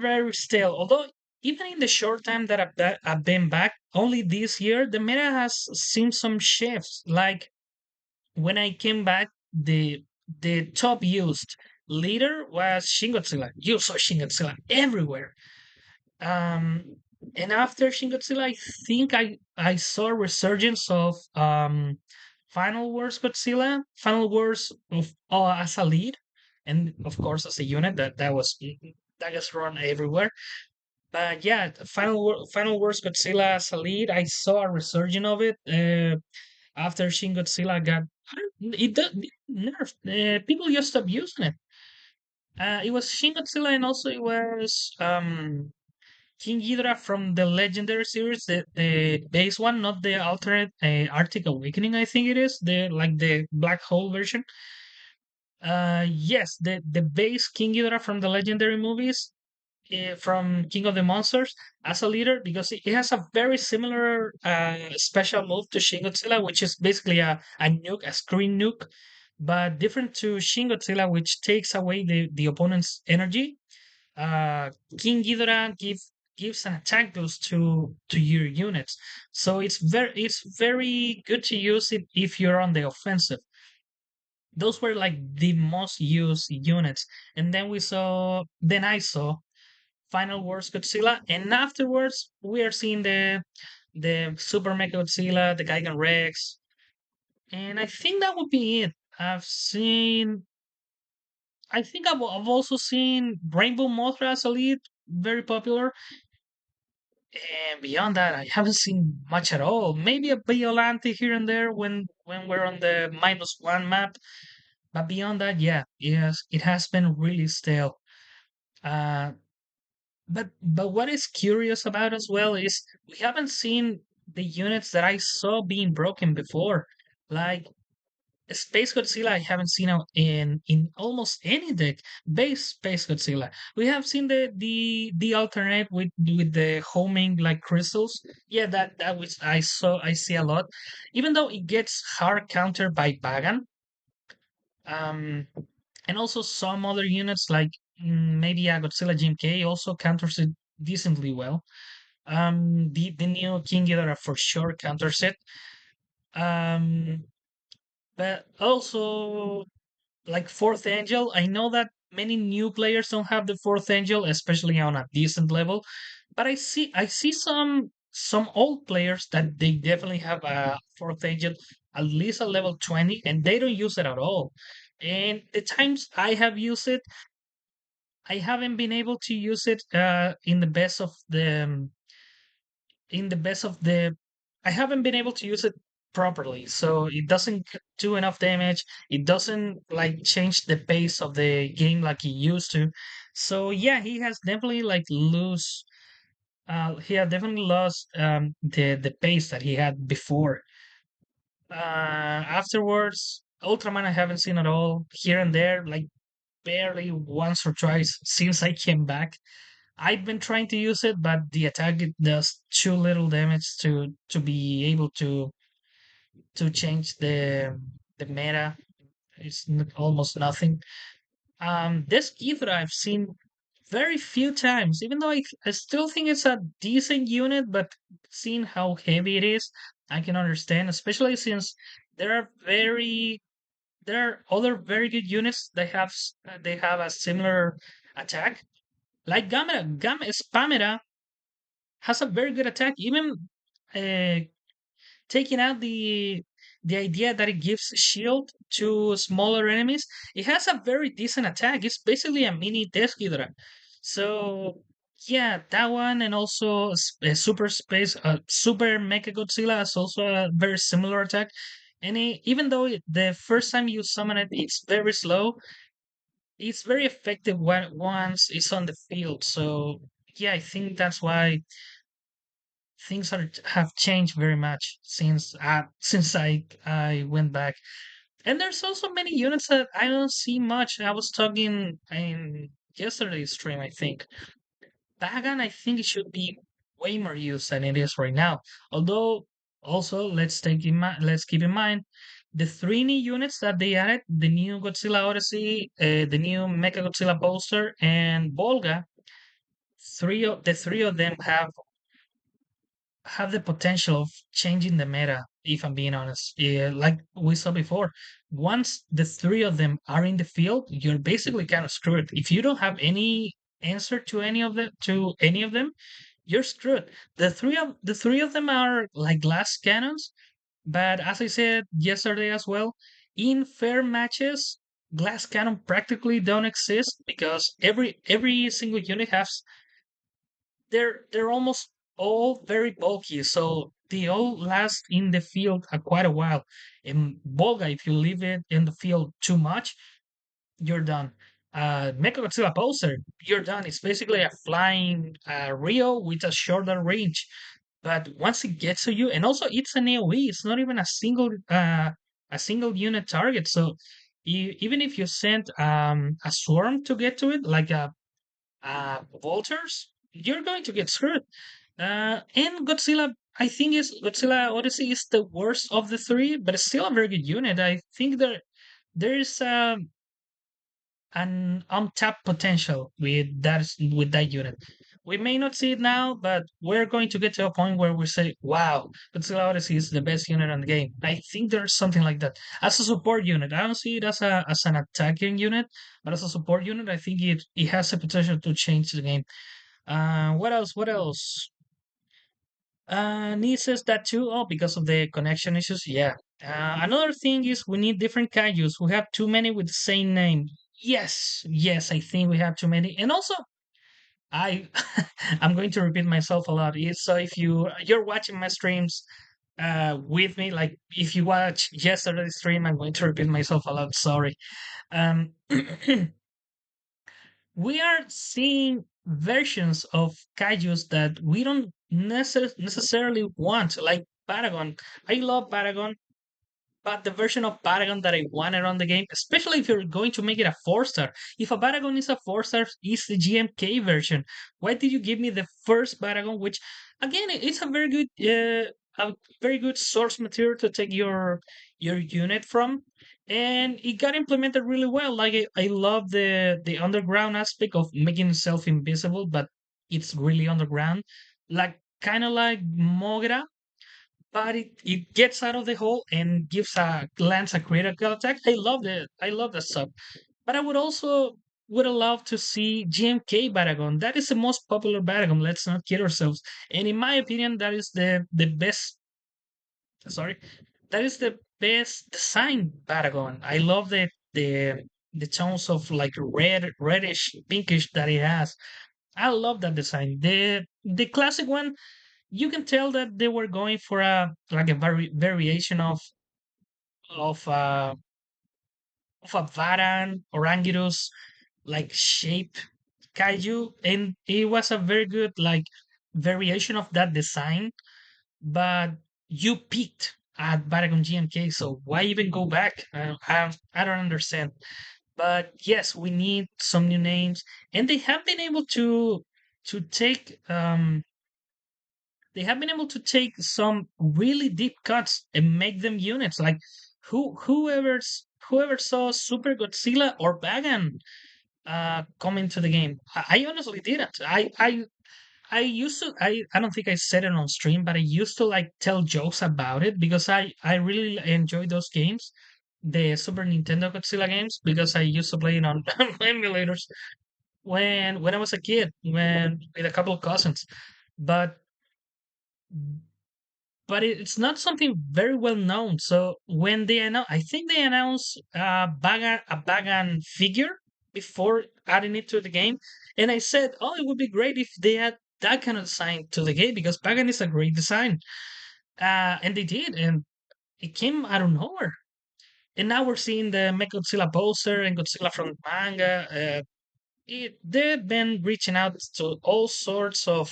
very stale. Although even in the short time that I've been back, only this year the meta has seen some shifts. Like when I came back, the top used leader was Shin Godzilla. You saw Shin Godzilla everywhere. Um, and after Shin Godzilla, I think I saw a resurgence of Final Wars Godzilla, Final Wars of as a lead, and of course as a unit that gets run everywhere. But yeah, Final Wars Godzilla as a lead, I saw a resurgence of it after Shin Godzilla got it does nerfed. People just stopped using it. It was Shin Godzilla, and also it was King Ghidorah from the Legendary series, the base one, not the alternate Arctic Awakening. I think it is the black hole version. Yes, the base King Ghidorah from the Legendary movies, from King of the Monsters as a leader, because it has a very similar special move to Shin Godzilla, which is basically a nuke, a screen nuke, but different to Shin Godzilla, which takes away the opponent's energy. uh, King Ghidorah gives an attack boost to your units, so it's very good to use it if you're on the offensive. Those were like the most used units, and then I saw Final Wars Godzilla, and afterwards we are seeing the Super Mecha Godzilla, the Gigan Rex, and I think that would be it. I've also seen Rainbow Mothra as a lead, very popular. And beyond that, I haven't seen much at all. Maybe a Violante here and there when we're on the -1 map. But beyond that, yeah, yes, it has been really stale. Uh, but what is curious about as well is we haven't seen the units that I saw being broken before. Like Space Godzilla I haven't seen out in almost any deck. Base Space Godzilla. We have seen the alternate with the homing like crystals. Yeah, that was I see a lot. Even though it gets hard countered by Bagan, um, and also some other units like maybe a Godzilla GMK also counters it decently well. The new King Ghidorah for sure counters it. Um, but also like fourth angel. I know that many new players don't have the fourth angel, especially on a decent level. But I see some old players that they definitely have a fourth angel, at least a level 20, and they don't use it at all. And the times I have used it, I haven't been able to use it in the best of the I haven't been able to use it properly. So it doesn't do enough damage. It doesn't like change the pace of the game like he used to. So yeah, he has definitely like lose he had definitely lost the pace that he had before. Afterwards, Ultraman I haven't seen at all. Here and there, like barely once or twice since I came back. I've been trying to use it, but the attack it does too little damage to be able to change the meta. It's almost nothing. This Ghidra I've seen very few times, even though I still think it's a decent unit, but seeing how heavy it is, I can understand, especially since there are very there are other very good units that they have a similar attack. Like Gamma Spamera has a very good attack. Even uh, taking out the idea that it gives shield to smaller enemies, it has a very decent attack. It's basically a mini Death Hydra. So yeah, that one and also Super Mecha Godzilla is also a very similar attack. And even though the first time you summon it, it's very slow. It's very effective once it's on the field. So yeah, I think that's why have changed very much since I went back. And there's also many units that I don't see much. I was talking in yesterday's stream, I think. Bagan, I think it should be way more used than it is right now. Although, also let's keep in mind the three new units that they added: the new Godzilla Odyssey, the new Mecha Godzilla poster, and Volga. The three of them have the potential of changing the meta, if I'm being honest. Yeah, like we saw before, once the three of them are in the field, you're basically kind of screwed. If you don't have any answer to any of them, you're screwed. The three of them are like glass cannons, but as I said yesterday as well, in fair matches, glass cannon practically don't exist because every single unit has they're almost all very bulky, so they all last in the field quite a while. In Volga, if you leave it in the field too much, you're done. Mechagodzilla Poser, you're done. It's basically a flying Rio with a shorter range. But once it gets to you, and also it's an AoE, it's not even a single unit target. So even if you send a swarm to get to it, like a Vultures, you're going to get screwed. And Godzilla, I think is Godzilla Odyssey is the worst of the three, but it's still a very good unit. I think there's an untapped potential with that unit. We may not see it now, but we're going to get to a point where we say, "Wow, Godzilla Odyssey is the best unit on the game." I think there's something like that as a support unit. I don't see it as an attacking unit, but as a support unit, I think it has the potential to change the game. What else? What else? Nee says that too. Oh, because of the connection issues. Yeah. Another thing is we need different kaijus. We have too many with the same name. Yes, yes, I think we have too many. And also, I I'm going to repeat myself a lot. So if you're watching my streams with me, like if you watch yesterday's stream, I'm going to repeat myself a lot. Sorry. Um, we are seeing versions of kaijus that we don't necessarily want, like Paragon. I love Paragon. but the version of Paragon that I wanted on the game, especially if you're going to make it a 4 star. If a Paragon is a 4 star, it's the GMK version. Why did you give me the first Paragon, which again it's a very good source material to take your unit from, and it got implemented really well. Like I love the underground aspect of making itself invisible, but it's really underground, like kind of like Mogra, but it gets out of the hole and gives a lands a critical attack. I love it. I love that stuff. But I would have loved to see GMK Baragon. That is the most popular Baragon. Let's not kid ourselves. And in my opinion, that is the best. Sorry, that is the best design Baragon. I love the tones of like reddish, pinkish that it has. I love that design. The classic one, you can tell that they were going for a like a variation of uh of a Varan Orangirus like shape kaiju, and it was a very good like variation of that design. But you peaked at Baragon GMK, so why even go back? I don't understand. But yes, we need some new names, and they have been able to take some really deep cuts and make them units. Like whoever saw Super Godzilla or Bagan come into the game. I honestly didn't. I used to I don't think I said it on stream, but I used to like tell jokes about it because I really enjoy those games, the Super Nintendo Godzilla games, because I used to play it on emulators when I was a kid, when with a couple of cousins. But it's not something very well known. So when they announce, I think they announced a Bagan figure before adding it to the game, and I said, "Oh, it would be great if they add that kind of design to the game because Bagan is a great design." And they did, and it came out of nowhere. And now we're seeing the Mechagodzilla poster and Godzilla from the manga. They've been reaching out to all sorts of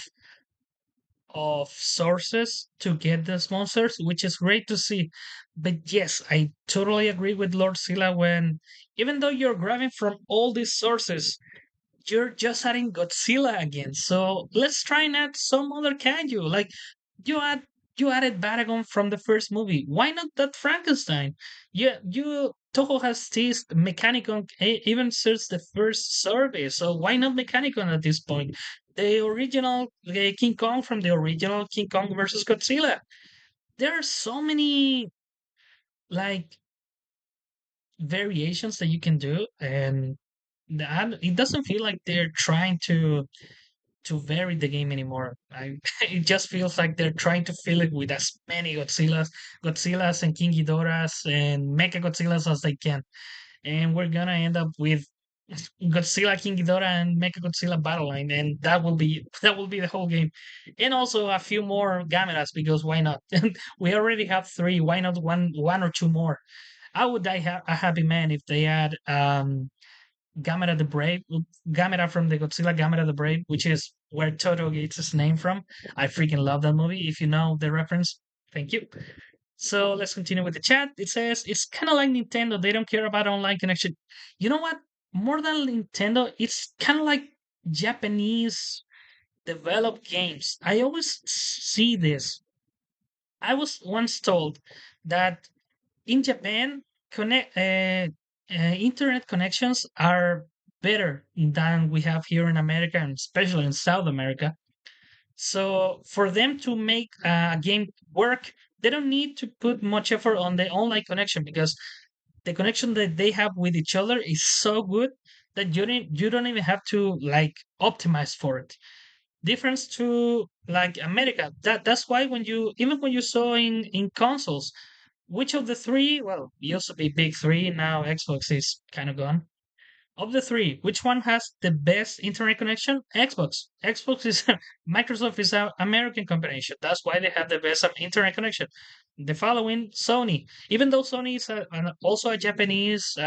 sources to get the sponsors, which is great to see. But yes, I totally agree with Lord Silla when, even though you're grabbing from all these sources, you're just adding Godzilla again. So let's try and add some other kaiju. Like you add you added Baragon from the first movie. Why not that Frankenstein? Yeah, you Toho has teased Mechanicon even since the first survey. So why not Mechanicon at this point? The original King Kong from the original King Kong versus Godzilla. There are so many like variations that you can do, and it doesn't feel like they're trying to vary the game anymore. It just feels like they're trying to fill it with as many Godzillas and King Ghidorahs and Mecha Godzillas as they can, and we're gonna end up with Godzilla, King Ghidorah, and Mecha Godzilla battle line, and that will be the whole game, and also a few more Gameras because why not? We already have three. Why not one or two more? I would die a happy man if they had Gamera the Brave, Gamera from the Godzilla Gamera the Brave, which is where Toto gets his name from. I freaking love that movie. If you know the reference, thank you. So let's continue with the chat. It says it's kind of like Nintendo. They don't care about online connection. You know what? More than Nintendo, it's kind of like Japanese developed games. I always see this. I was once told that in Japan, internet connections are better than we have here in America, and especially in South America. So for them to make a game work, they don't need to put much effort on the online connection because the connection that they have with each other is so good that you don't even have to like optimize for it. Difference to like America. That's why when you saw in consoles, which of the three? Well, it used to be big three. Now Xbox is kind of gone. Of the three, which one has the best internet connection? Xbox. Xbox is Microsoft is an American combination. That's why they have the best internet connection. The following, Sony. Even though Sony is also a Japanese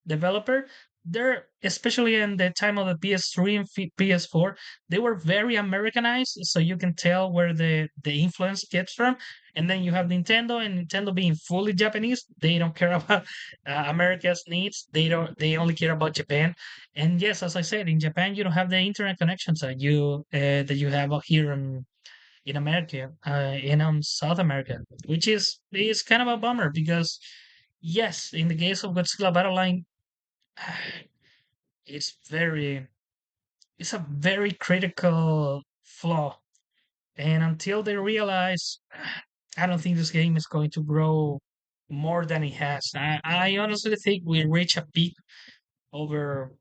developer, they're especially in the time of the PS3 and PS4, they were very Americanized, so you can tell where the influence gets from. And then you have Nintendo, and Nintendo being fully Japanese, they don't care about America's needs. They only care about Japan. And yes, as I said, in Japan you don't have the internet connections that you have out here in America, in South America, which is kind of a bummer because yes, in the case of Godzilla Battle Line, it's very it's a very critical flaw. And until they realize, I don't think this game is going to grow more than it has. I honestly think we reached a peak over,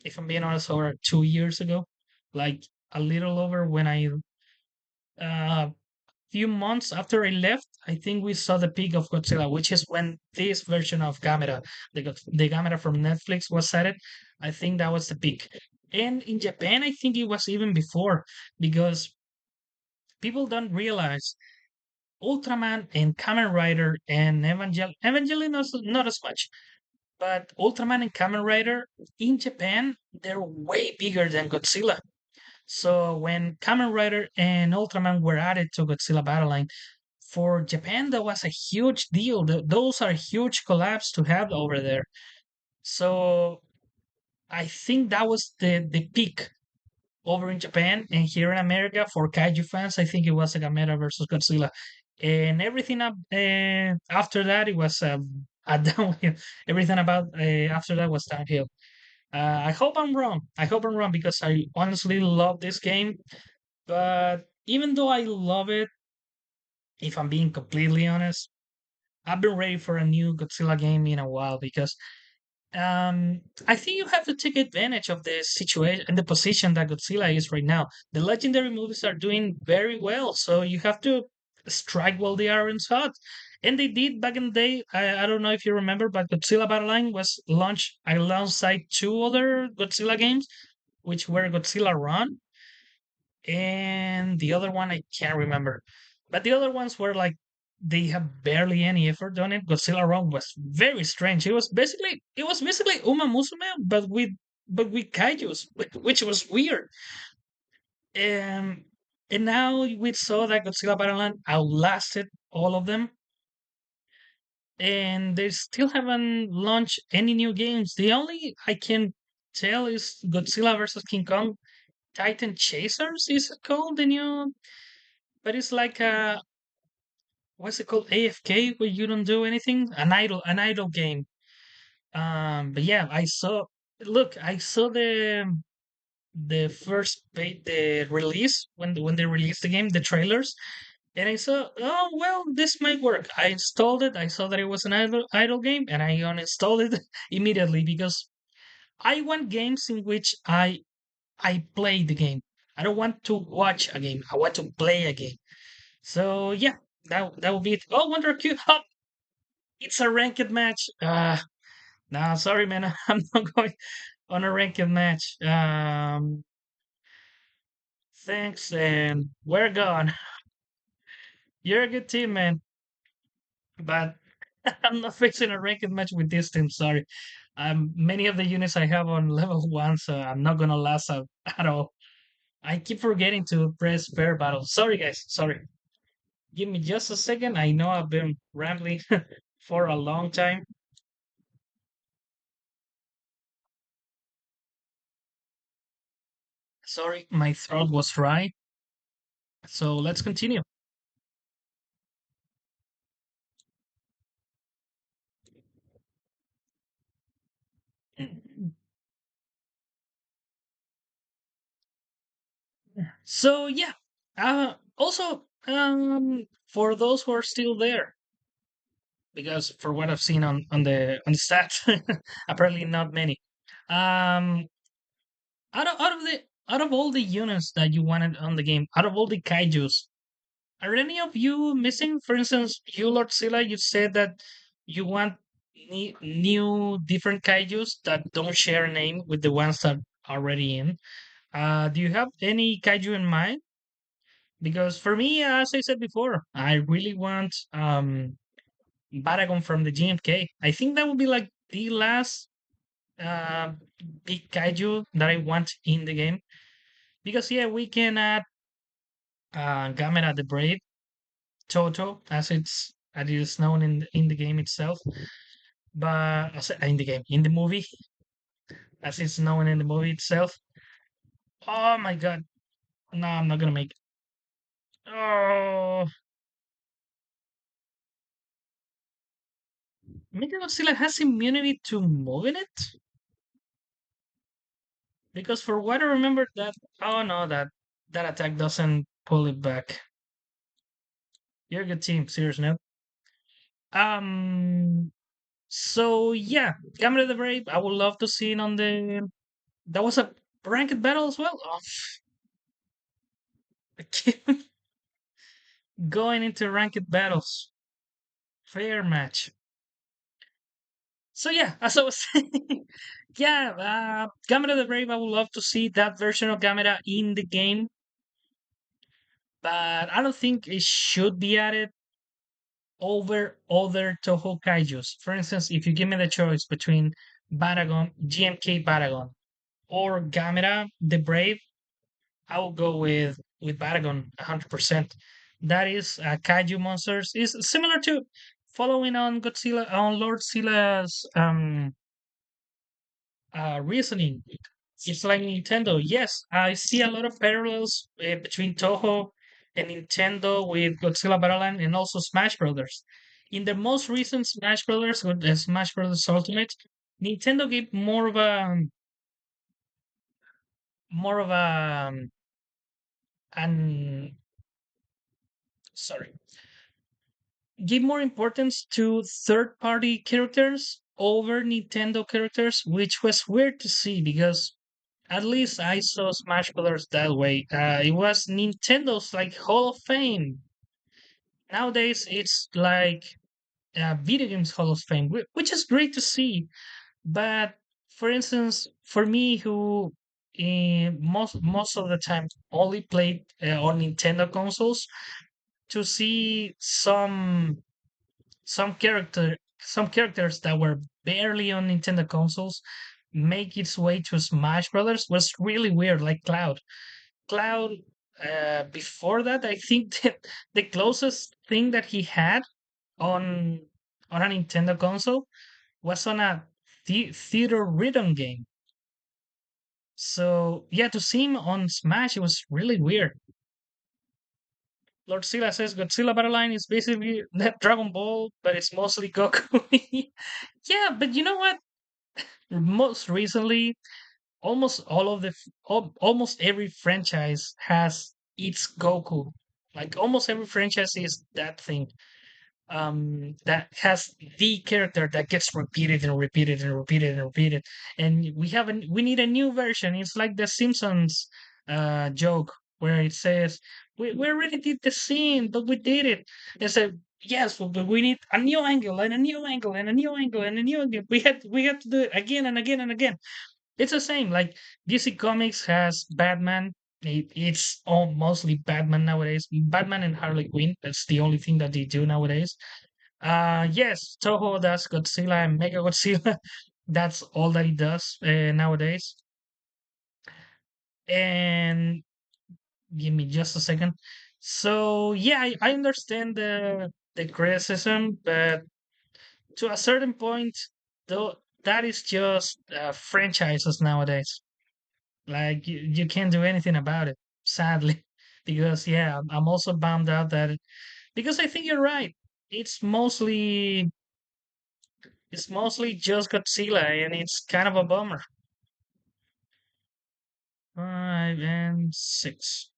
if I'm being honest, over 2 years ago, like a little over when uh, few months after I left, I think we saw the peak of Godzilla, which is when this version of Gamera, the Gamera from Netflix, was added. I think that was the peak. And in Japan, I think it was even before, because people don't realize Ultraman and Kamen Rider and Evangelion not as much, but Ultraman and Kamen Rider in Japan, they're way bigger than Godzilla. So when Kamen Rider and Ultraman were added to Godzilla Battle Line, for Japan, that was a huge deal. Those are huge collabs to have over there. So I think that was the peak over in Japan, and here in America for kaiju fans. I think it was like a Gamera versus Godzilla, and everything up after that it was a downhill. Everything about after that was downhill. I hope I'm wrong. I hope I'm wrong because I honestly love this game. But even though I love it, if I'm being completely honest, I've been ready for a new Godzilla game in a while because I think you have to take advantage of the situation and the position that Godzilla is right now. The legendary movies are doing very well, so you have to strike while the iron's hot. And they did back in the day. I don't know if you remember, but Godzilla Battle Line was launched alongside two other Godzilla games, which were Godzilla Run and the other one I can't remember. But the other ones were like they have barely any effort on it. Godzilla Run was very strange. It was basically Uma Musume, but with kaijus, which was weird. And and now we saw that Godzilla Battle outlasted all of them, and they still haven't launched any new games. The only I can tell is Godzilla versus King Kong Titan Chasers is it called the new, but it's like a what's it called, AFK, where you don't do anything, an idle game. But yeah, I saw the first the release when they released the game, the trailers, and I saw, oh well, this might work. I installed it. I saw that it was an idle game, and I uninstalled it immediately because I want games in which I play the game. I don't want to watch a game. I want to play a game. So yeah, that will be it. Oh, Wonder Q. Oh, it's a ranked match. No, sorry, man. I'm not going on a ranked match. Thanks, and we're gone. You're a good team, man, but I'm not facing a ranked match with this team. Sorry. Many of the units I have on level one, so I'm not gonna last out at all. I keep forgetting to press fair battle. Sorry, guys. Sorry. Give me just a second. I know I've been rambling for a long time. Sorry, my throat was dry. So let's continue. So yeah. Also, for those who are still there, because for what I've seen on the stats, apparently not many. Um, out of all the units that you wanted on the game, out of all the kaiju's, are any of you missing? For instance, you, Lord Silla, you said that you want new different kaiju's that don't share a name with the ones that are already in. Do you have any kaiju in mind? Because for me, as I said before, I really want Baragon from the GMK. I think that would be like the last. uh, big kaiju that I want in the game. Because yeah, we can add Gamera the Brave, Toto, as it is known in the game itself, but in the game, in the movie, as it's known in the movie itself. Oh my god! No, I'm not gonna make it. Oh, Mechagodzilla has immunity to moving it, because for what I remember that. Oh no, that attack doesn't pull it back. You're a good team, serious no. Um. So yeah, Gamera the Brave. I would love to see it on the. That was a ranked battle as well. Oh, going into ranked battles, fair match. So yeah, as I was saying, yeah, Gamera the Brave. I would love to see that version of Gamera in the game, but I don't think it should be added over other Toho kaijus. For instance, if you give me the choice between Baragon, GMK Baragon, or Gamera the Brave, I will go with Baragon 100%. That is kaiju monsters is similar to following on Godzilla on Lord Silla's reasoning. It's like Nintendo. Yes, I see a lot of parallels between Toho and Nintendo with Godzilla Battle Line and also Smash Brothers. In the most recent Smash Brothers, with Smash Brothers Ultimate, Nintendo gave more of a an sorry, give more importance to third party characters over Nintendo characters, which was weird to see because at least I saw Smash Brothers that way. It was Nintendo's like Hall of Fame. Nowadays, it's like video games Hall of Fame, which is great to see. But for instance, for me, who most of the time only played on Nintendo consoles, to see some characters that were barely on Nintendo consoles make its way to Smash Brothers was really weird. Like Cloud. Before that, I think that the closest thing that he had on on a Nintendo console was on a theater rhythm game. So yeah, to see him on Smash, it was really weird. Lord Silla says Godzilla Battle Line is basically that Dragon Ball, but it's mostly Goku. Yeah, but you know what? Most recently, almost all of almost every franchise has its Goku. Like almost every franchise is that thing. That has the character that gets repeated and repeated and repeated and repeated. And we need a new version. It's like the Simpsons joke where it says we already did the scene, but we did it. They said yes, but we need a new angle and a new angle and a new angle and a new angle. We had to do it again and again and again. It's the same. Like DC Comics has Batman. It's all mostly Batman nowadays. Batman and Harley Quinn. That's the only thing that they do nowadays. Yes, Toho does Godzilla and Mega Godzilla. That's all that he does nowadays. And give me just a second. So yeah, I understand the criticism, but to a certain point, though, that is just franchises nowadays. Like you can't do anything about it, sadly. Because yeah, I'm also bummed out that because I think you're right. It's mostly it's mostly just Godzilla, and it's kind of a bummer. 5 and 6.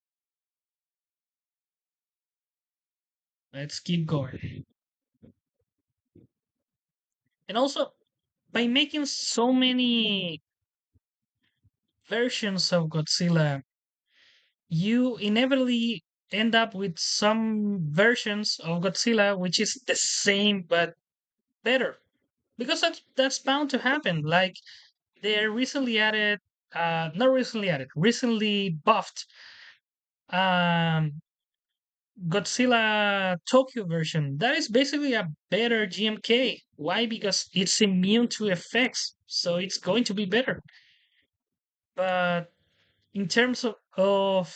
Let's keep going. And also, by making so many versions of Godzilla, you inevitably end up with some versions of Godzilla which is the same but better. Because that's bound to happen. Like they recently added, not recently added, recently buffed um Godzilla Tokyo version. That is basically a better GMK. Why? Because it's immune to effects, so it's going to be better. But in terms of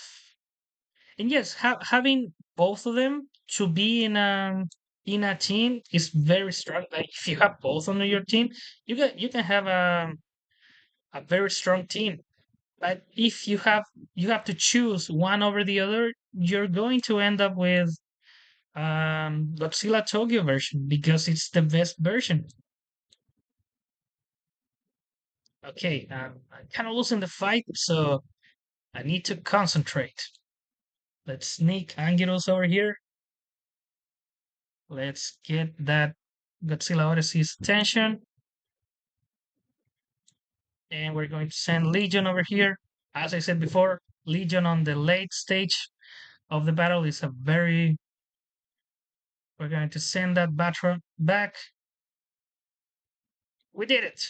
and yes, having both of them to be in a team is very strong. Like if you have both on your team, you can have a very strong team. But if you have to choose one over the other, you're going to end up with Godzilla Tokyo version because it's the best version. Okay, I'm kind of losing the fight, so I need to concentrate. Let's sneak Anguirus over here. Let's get that Godzilla Odyssey's attention. And we're going to send Legion over here. As I said before, Legion on the late stage of the battle is a very. We're going to send that Batron back. We did it.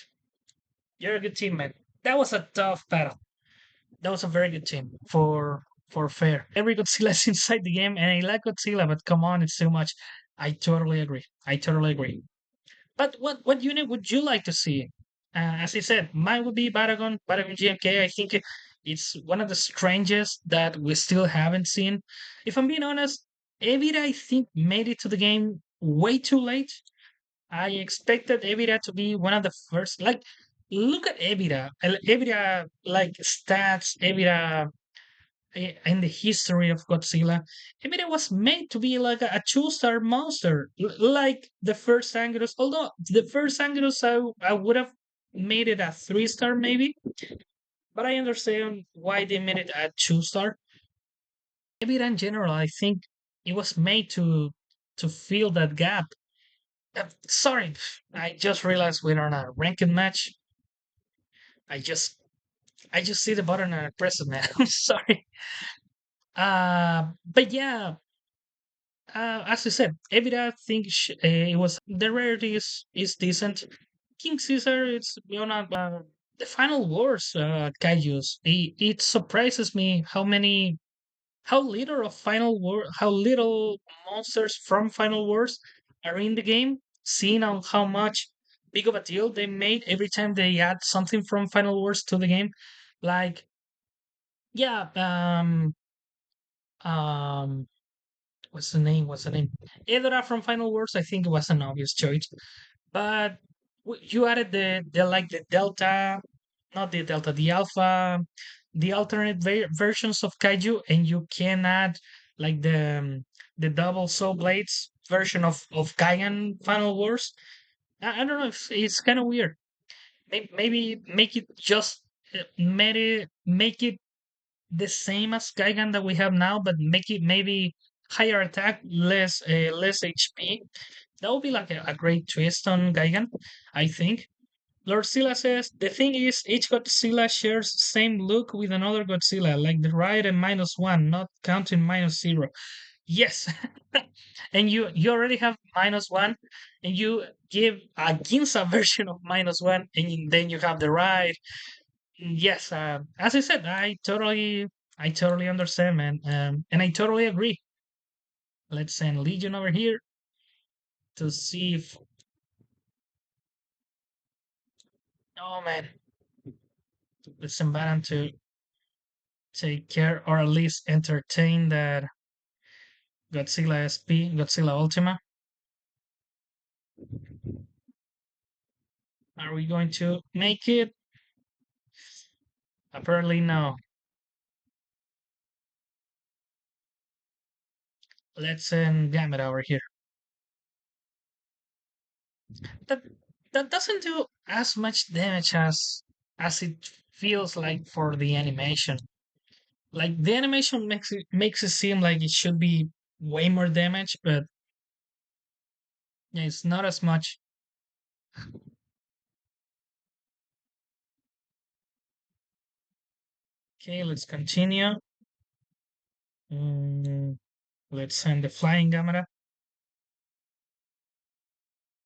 You're a good team, man. That was a tough battle. That was a very good team for fair. Every Godzilla is inside the game, and I like Godzilla, but come on, it's too much. I totally agree. I totally agree. But what unit would you like to see? As I said, mine would be Baragon, Baragon GMK. I think it's one of the strangest that we still haven't seen. If I'm being honest, Evita I think made it to the game way too late. I expected Evita to be one of the first. Like, look at Evita. Evita like stats. Evita in the history of Godzilla. I mean, it was made to be like a two-star monster, like the first Angerus. Although the first Angerus, I would have made it a three-star maybe, but I understand why they made it a two-star. Maybe in general, I think it was made to fill that gap. Sorry, I just realized we're on a ranked match. I just I just see the button and I press it, man. I'm sorry. But yeah, as I said, Evita thinks it was the rarity is decent. King Caesar, it's the final wars, Kaijus. It surprises me how little of final war, how little monsters from Final Wars are in the game. Seeing on how much big of a deal they made every time they add something from Final Wars to the game, like yeah, um, what's the name? What's the name? Edora from Final Wars. I think it was an obvious choice, but you added the like the Delta, not the Delta, the Alpha, the alternate versions of Kaiju, and you can add like the double Soul Blades version of Gigan Final Wars. I don't know. If it's kind of weird. Maybe make it just make it the same as Gigan that we have now, but make it maybe higher attack, less HP. That would be like a great twist on Gigan, I think. Lord Silla says the thing is each Godzilla shares same look with another Godzilla, like the right and -1, not counting -0. Yes, and you already have -1, and you give a Ginza version of -1, and then you have the right. Yes, as I said, I totally understand, man, and I totally agree. Let's send Legion over here to see if. Oh man, let's send Baran to take care or at least entertain that Godzilla SP, Godzilla Ultima. Are we going to make it? Apparently, no. Let's send Gamut over here. That that doesn't do as much damage as it feels like for the animation. Like the animation makes it seem like it should be way more damage, but yeah, it's not as much. Okay, let's continue. Mm, let's send the flying camera.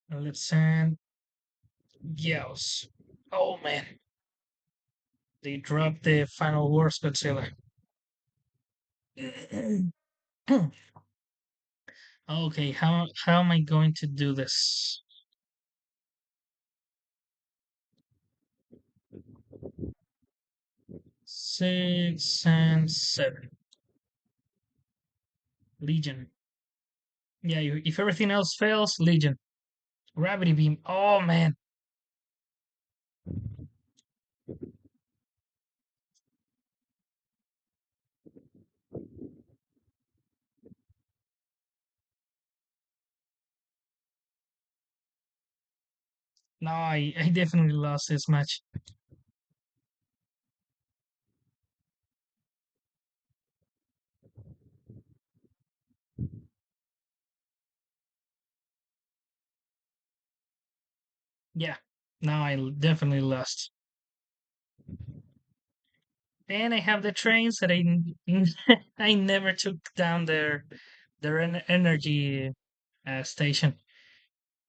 And let's send Gauss. Oh man, they dropped the final wars Godzilla. Okay, how am I going to do this? 6 and 7. Legion. Yeah, if everything else fails, Legion. Gravity beam. Oh man. No, I definitely lost this match. Yeah. Now definitely lost. And I have the trains that I never took down their energy station.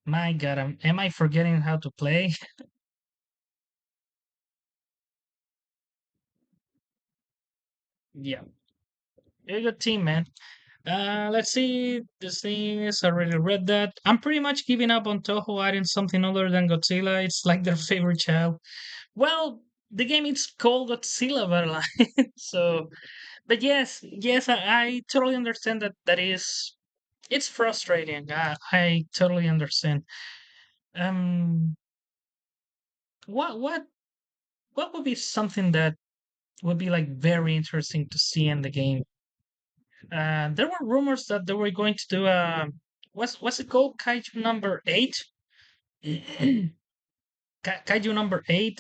My God, am I forgetting how to play? Yeah, you're a good team, man. Let's see. This thing is I already read that. I'm pretty much giving up on Toho adding something other than Godzilla. It's like their favorite child. Well, the game is called Godzilla Battle. So, but yes, I totally understand that. It's frustrating. I totally understand. Um, what what what would be something that would be like very interesting to see in the game? There were rumors that they were going to do what's it called? Kaiju number 8? Kaiju number 8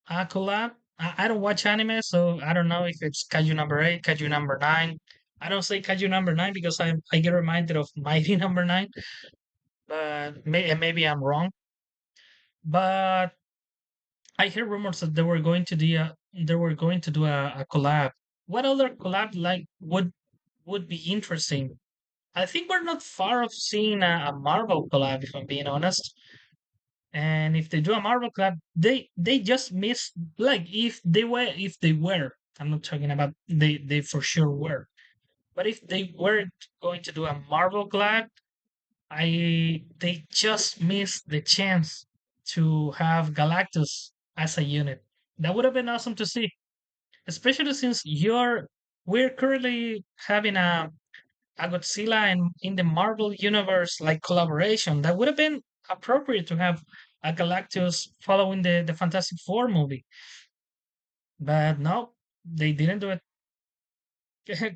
collab. I don't watch anime, so I don't know if it's Kaiju number 8, Kaiju number 9. I don't say Kaiju number 9 because I get reminded of Mighty number 9, but maybe I'm wrong. But I hear rumors that they were going to do a collab. What other collab like would be interesting? I think we're not far of seeing a Marvel collab, if I'm being honest. And if they do a Marvel collab, they just miss like if they were. I'm not talking about they for sure were. But if they were going to do a Marvel collab, I they just missed the chance to have Galactus as a unit. That would have been awesome to see, especially since we're currently having a Godzilla in the Marvel universe like collaboration. That would have been appropriate to have a Galactus following the Fantastic Four movie. But no, they didn't do it.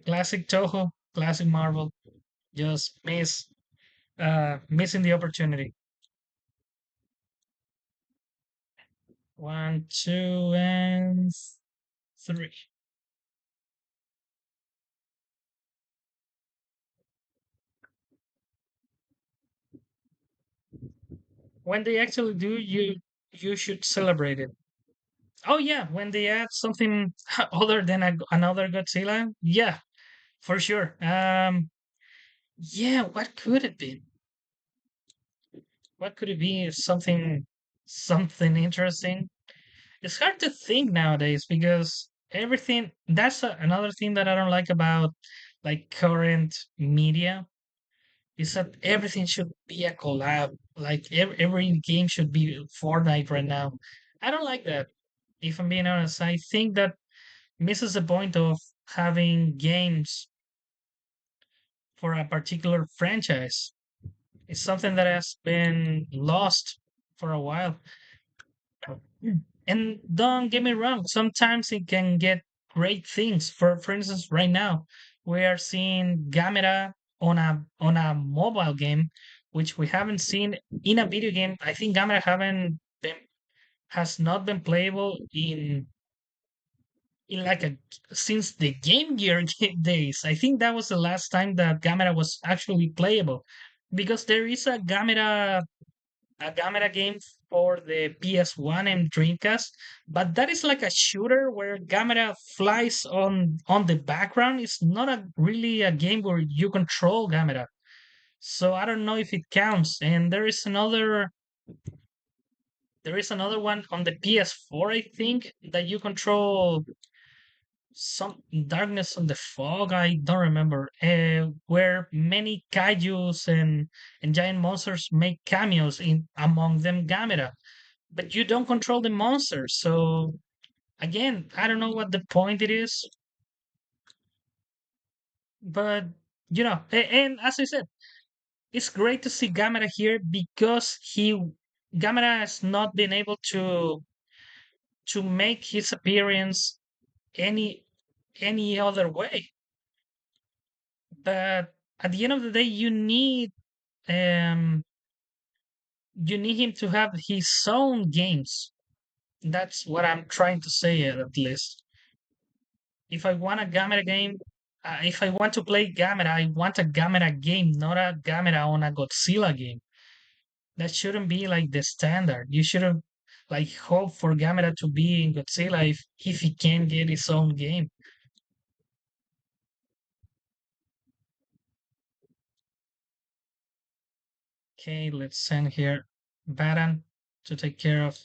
Classic Toho, classic Marvel, just missing the opportunity. 1, 2, and 3. When they actually do, you should celebrate it. Oh yeah, when they add something other than another Godzilla, yeah, for sure. Yeah, what could it be? What could it be? Something interesting. It's hard to think nowadays because everything. That's another thing that I don't like about like current media is that everything should be a collab. Like every game should be Fortnite right now. I don't like that. If I'm being honest, I think that misses the point of having games for a particular franchise. It's something that has been lost for a while. Mm. And don't get me wrong, sometimes it can get great things. For instance, right now we are seeing Gamera on a mobile game, which we haven't seen in a video game. I think Gamera haven't been has not been playable in like a since the Game Gear days. I think that was the last time that Gamera was actually playable, because there is a Gamera game for the PS1 and Dreamcast, but that is like a shooter where Gamera flies on the background. It's not a really a game where you control Gamera. So I don't know if it counts. And there is another one on the PS4, I think, that you control some Darkness on the Fog. I don't remember. Where many kaiju's and giant monsters make cameos in among them Gamera, but you don't control the monsters. So again, I don't know what the point it is, but and as I said, it's great to see Gamera here because he Gamera has not been able to make his appearance any any other way. But at the end of the day, um you need him to have his own games. That's what I'm trying to say at least. If I want a Gamera game, if I want to play Gamera, I want a Gamera game, not a Gamera on a Godzilla game. That shouldn't be like the standard. You shouldn't like hope for Gamera to be in Godzilla if he can get his own game. Okay, let's send here Baran to take care of.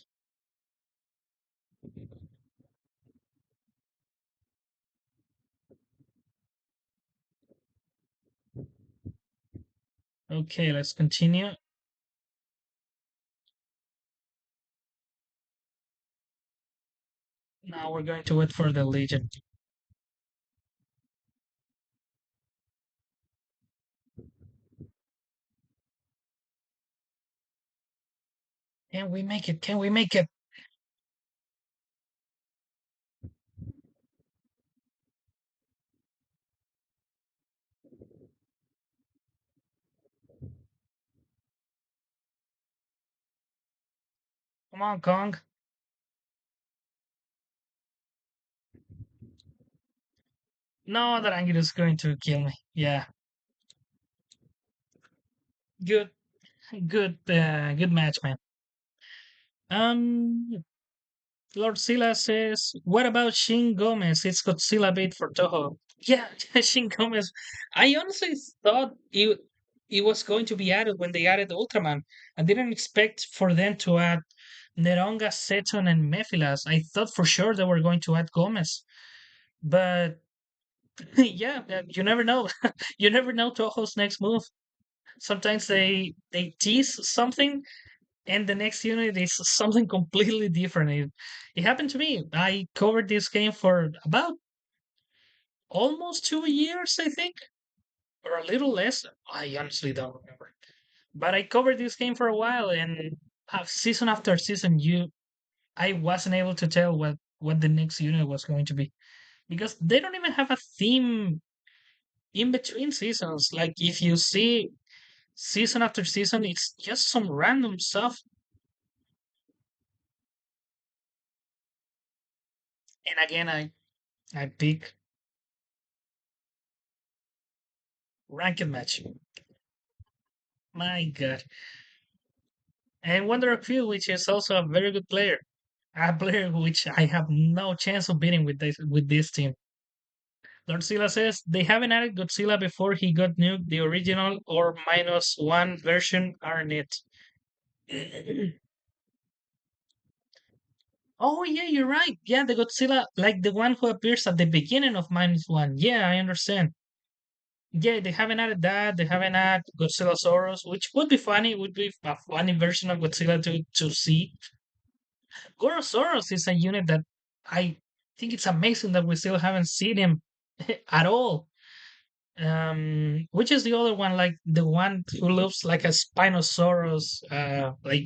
Okay, let's continue. Now we're going to wait for the Legion. Can we make it? Can we make it? Come on, Kong. No, that Angel is going to kill me. Yeah, good, good match, man. Um, Lord Silla says, "What about Shin Gomez? It's Godzilla bait for Toho." Yeah, Shin Gomez. I honestly thought it was going to be added when they added Ultraman. I didn't expect for them to add Neronga, Seton, and Mephilas. I thought for sure they were going to add Gomez, but yeah, you never know. You never know Toho's next move. Sometimes they tease something and the next unit is something completely different. It happened to me. I covered this game for about almost 2 years, I think, or a little less. I honestly don't remember. But I covered this game for a while, and season after season, I wasn't able to tell what the next unit was going to be because they don't even have a theme in between seasons. Like if you see season after season, it's just some random stuff. And again, I pick ranked match. My God. And Wonder of Few, which is also a very good player. A player which I have no chance of beating with this team. Godzilla says they haven't added Godzilla before he got nuked. The original or -1 version aren't it. Oh yeah, you're right. Yeah, the Godzilla, like the one who appears at the beginning of -1. Yeah, I understand. Yeah, they haven't added that. They haven't added Godzilla Soros, which would be funny. It would be a funny version of Godzilla to see. Gorosaurus is a unit that I think it's amazing that we still haven't seen him at all. Which is the other one, like the one who looks like a Spinosaurus, like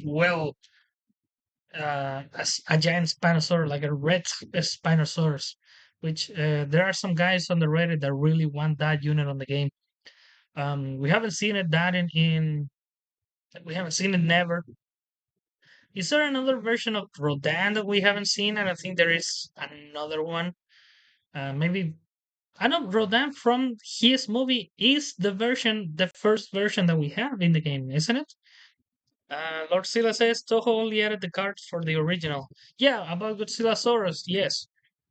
a giant Spinosaurus, like a red Spinosaurus. Which there are some guys on the Reddit that really want that unit on the game. We haven't seen it that we haven't seen it never. Is there another version of Rodan that we haven't seen? And I think there is another one. Maybe I know Rodan from his movie is the first version that we have in the game, isn't it? Lord Silla says Toho only added the cards for the original. Yeah, about Godzilla Saurus, yes.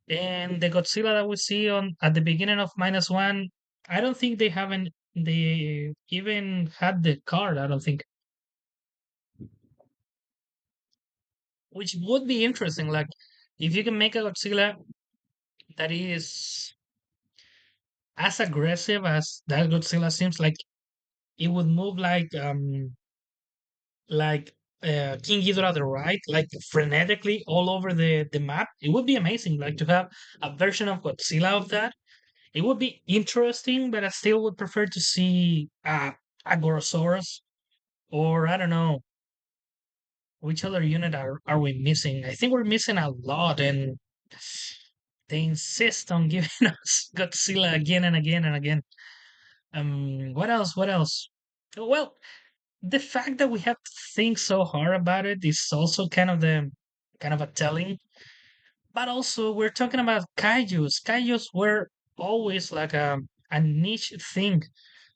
And the Godzilla that we see on at the beginning of -1, I don't think they even had the card, I don't think. Which would be interesting. Like if you can make a Godzilla that is as aggressive as that Godzilla seems like it would move like King Ghidorah the right, like frenetically all over the map. It would be amazing, like to have a version of Godzilla of that. It would be interesting, but I still would prefer to see a Gorosaurus or I don't know which other unit are we missing. I think we're missing a lot, and they insist on giving us Godzilla again and again and again. What else? What else? Well, the fact that we have to think so hard about it is also kind of a telling. But also, we're talking about kaijus. Kaijus were always like a niche thing.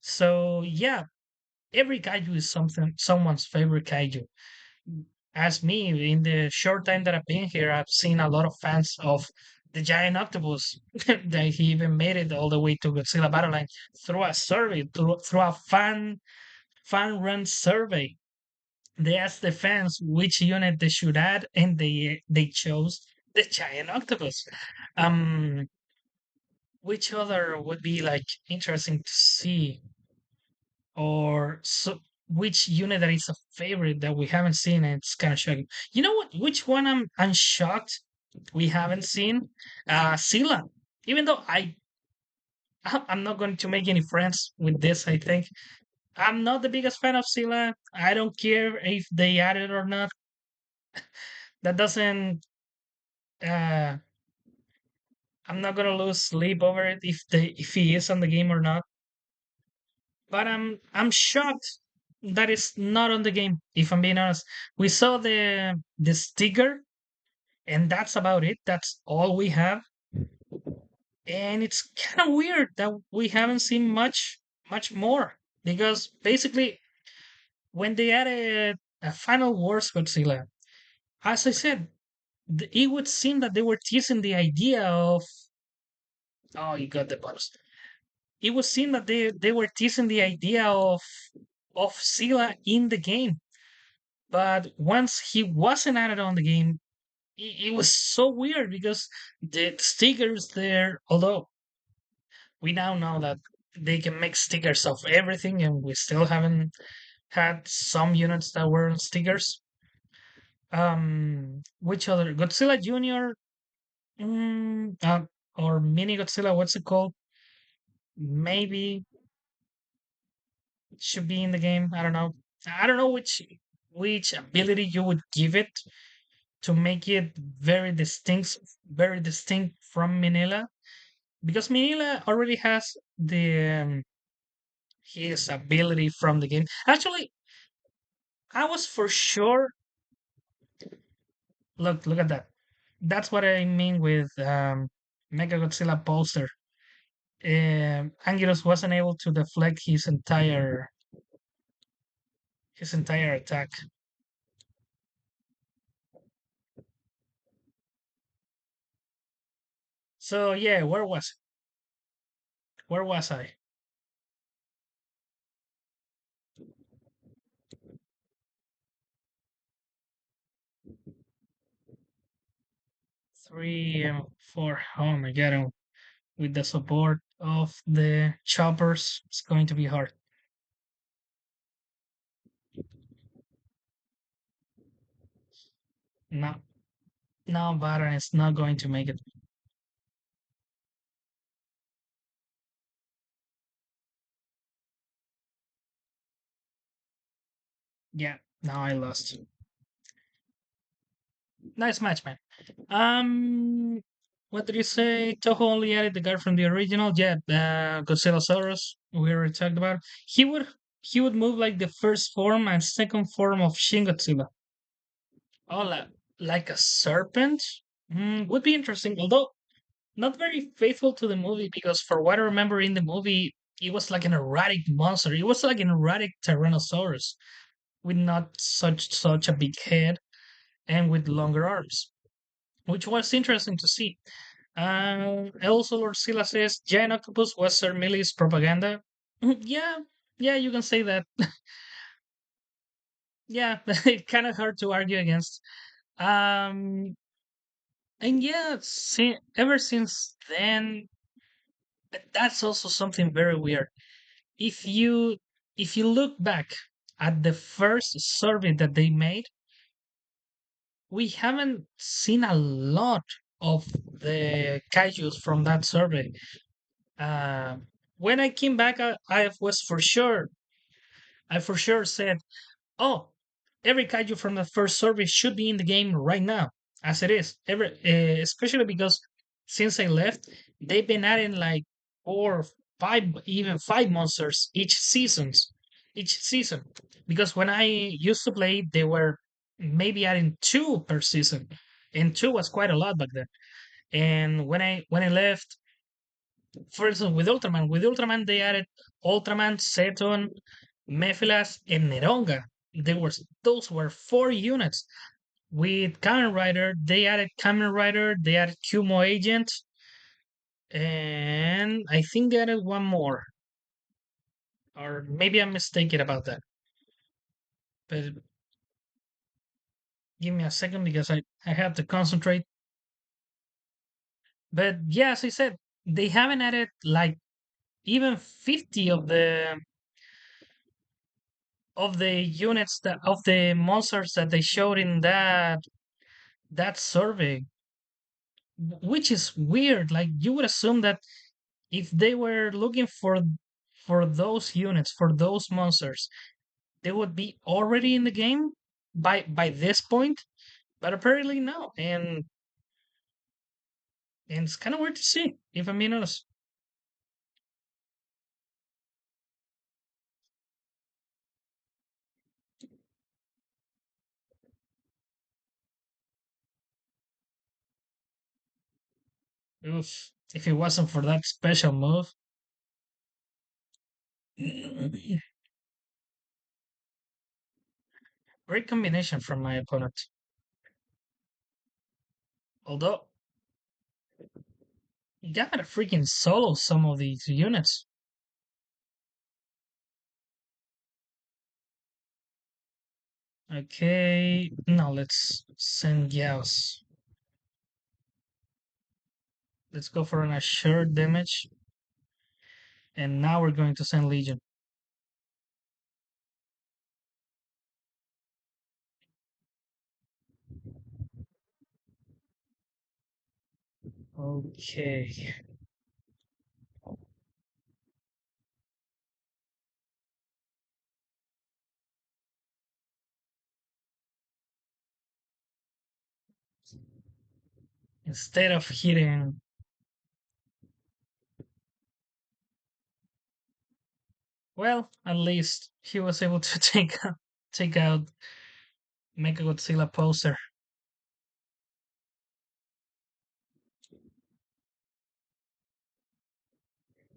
So yeah, every kaiju is someone's favorite kaiju. As me, in the short time that I've been here, I've seen a lot of fans of the giant octopus. That he even made it all the way to Godzilla Battle Line through a survey, through a fan run survey. They asked the fans which unit they should add, and they chose the giant octopus. Um, which other would be like interesting to see, or so which unit that is a favorite that we haven't seen? And it's kind of shocking. You know what? Which one I'm shocked we haven't seen? Sila. Even though I'm not going to make any friends with this, I think I'm not the biggest fan of Sila. I don't care if they add it or not. That doesn't uh I'm not gonna lose sleep over it if he is on the game or not. But I'm shocked that it's not on the game, if I'm being honest. We saw the sticker and that's about it. That's all we have. And it's kind of weird that we haven't seen much more. Because basically when they added a Final Wars Godzilla, as I said, it would seem that they were teasing the idea of oh you got the bonus. It would seem that they were teasing the idea of Sila in the game. But once he wasn't added on the game, it was so weird because the stickers there, although we now know that they can make stickers of everything, and we still haven't had some units that were on stickers. Which other Godzilla Junior, or Mini Godzilla? What's it called? Maybe should be in the game. I don't know. I don't know which ability you would give it to make it very distinct from Minilla, because Minilla already has the his ability from the game. Actually, I was for sure. Look at that. That's what I mean with Mega Godzilla poster. Anguirus wasn't able to deflect his entire attack. So yeah, where was I? 3 and 4. Oh my god! With the support of the choppers, it's going to be hard. No, no, Baron is not going to make it. Yeah, now I lost. Nice match, man. Um, what did you say? Toho only added the guy from the original. Yeah, Godzillasaurus. We already talked about. He would he would move like the first form and second form of Shin Godzilla. Oh, like a serpent. Would be interesting. Although not very faithful to the movie because for what I remember in the movie, it was like an erratic monster. It was like an erratic Tyrannosaurus with not such a big head and with longer arms, which was interesting to see. Also, Lord Silla says Giant Octopus was Sir Millie's propaganda. Yeah, yeah, you can say that. Yeah, it's kind of hard to argue against. Um, And yeah, ever since then, but that's also something very weird. If you if you look back at the first survey that they made, we haven't seen a lot of the kaijus from that survey. Uh, when I came back, I was for sure, I for sure said, "Oh, every kaiju from the first survey should be in the game right now, as it is." Especially because since I left, they've been adding like four, five, even five monsters each season. Because when I used to play, they were maybe adding two per season, and two was quite a lot back then. And when I left, for instance, with Ultraman they added Ultraman, Seton, Mephilas, and Neronga. Those were four units. With Kamen Rider, they added Kamen Rider, they added Kumo Agent, and I think they added one more. Or maybe I'm mistaken about that. But give me a second because I have to concentrate. But yeah, as I said, they haven't added like even 50 of the units that of the monsters that they showed in that survey, which is weird. Like you would assume that if they were looking for those units, for those monsters, they would be already in the game by this point, but apparently no. And it's kind of weird to see, if I'm being honest. Oof, if it wasn't for that special move. Great combination from my opponent. Although you gotta freaking solo some of these units. Okay, now let's send Yaos. Let's go for an assured damage. And now we're going to send Legion. Okay. Instead of hitting, well, at least he was able to take out Mechagodzilla poster.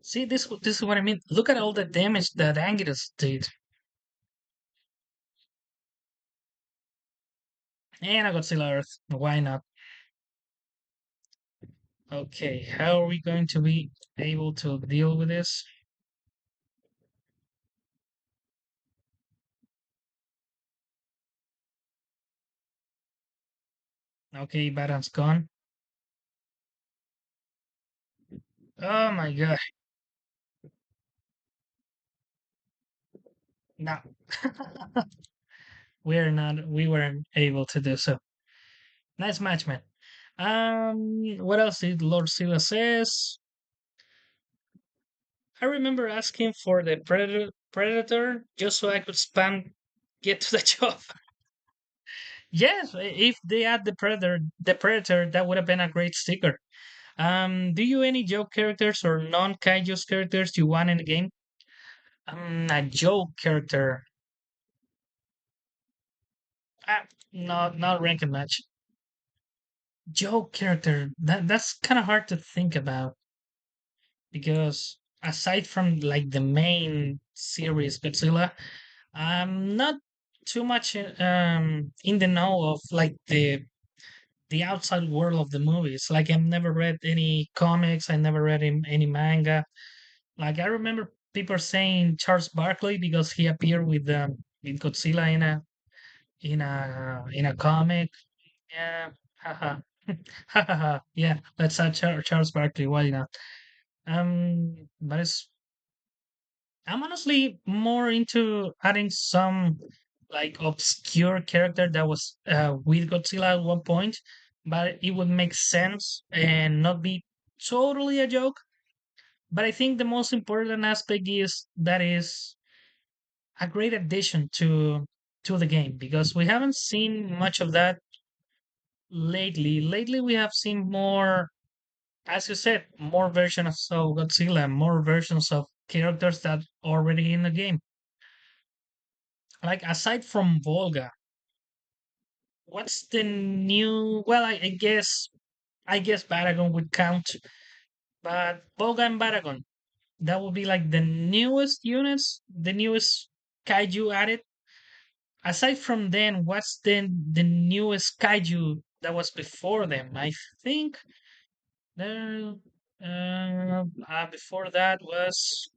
See, this is what I mean. Look at all the damage that Anguirus did. And a Godzilla Earth. Why not? Okay, how are we going to be able to deal with this? Okay, Baron's gone. Oh my god. No. We weren't able to do so. Nice match, man. What else did Lord Silla says? I remember asking for the Predator just so I could spam get to the job. Yes, if they add the Predator, that would have been a great sticker. Do you any joke characters or non-kaijus characters you want in the game? A joke character. Not rank and match. Joke character. That's kind of hard to think about because aside from like the main series Godzilla, I'm not too much in the know of like the outside world of the movies. Like I've never read any comics. I never read any manga. Like I remember people saying Charles Barkley because he appeared with Godzilla in a comic. Yeah, haha. Yeah, let's add Charles Barkley. Why not? But it's I'm honestly more into adding some like obscure character that was with Godzilla at one point, but it would make sense and not be totally a joke. But I think the most important aspect is that is a great addition to the game because we haven't seen much of that lately. Lately, we have seen more, as you said, more versions of Godzilla, more versions of characters that already in the game. Like aside from Volga, what's the new? Well, I guess Baragon would count, but Volga and Baragon that would be like the newest units, the newest kaiju added. Aside from them, what's the newest kaiju that was before them? I think there before that was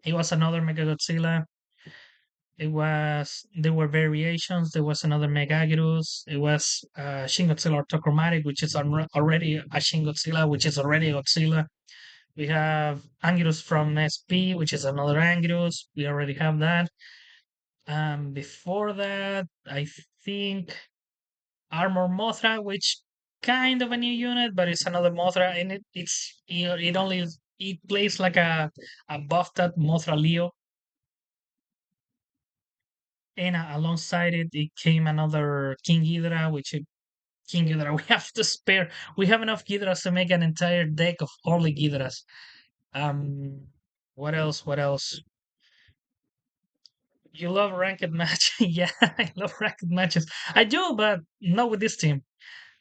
it was another Mechagodzilla. It was there were variations. There was another Megaguirus. It was Shin Godzilla Orthochromatic, which is already a Shin Godzilla, which is already a Godzilla. We have Anguirus from SP, which is another Anguirus. We already have that. Before that, I think Armor Mothra, which kind of a new unit, but it's another Mothra, and it only it plays like a buffed up Mothra Leo, and alongside it, it came another King Ghidorah, King Ghidorah we have to spare. We have enough Ghidorahs to make an entire deck of only Ghidorahs. Um, what else? What else? You love ranked match? Yeah, I love ranked matches. I do, but not with this team.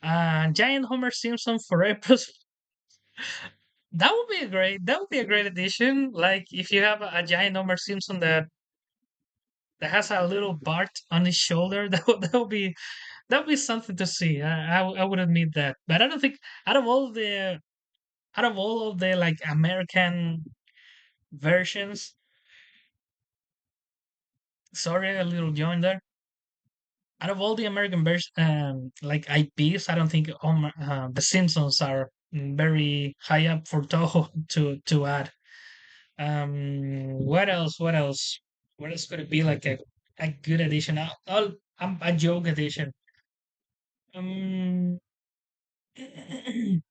Giant Homer Simpson for Epos. That would be a great addition. Like if you have a giant Homer Simpson that has a little Bart on his shoulder, that would be something to see. I would admit that, but I don't think out of all the out of all of the like American versions. Sorry, a little join there. Out of all the American version, like IPs, I don't think the Simpsons are very high up for Toho to add. What else? What else? What else could it be like a good addition? A joke addition. Um, you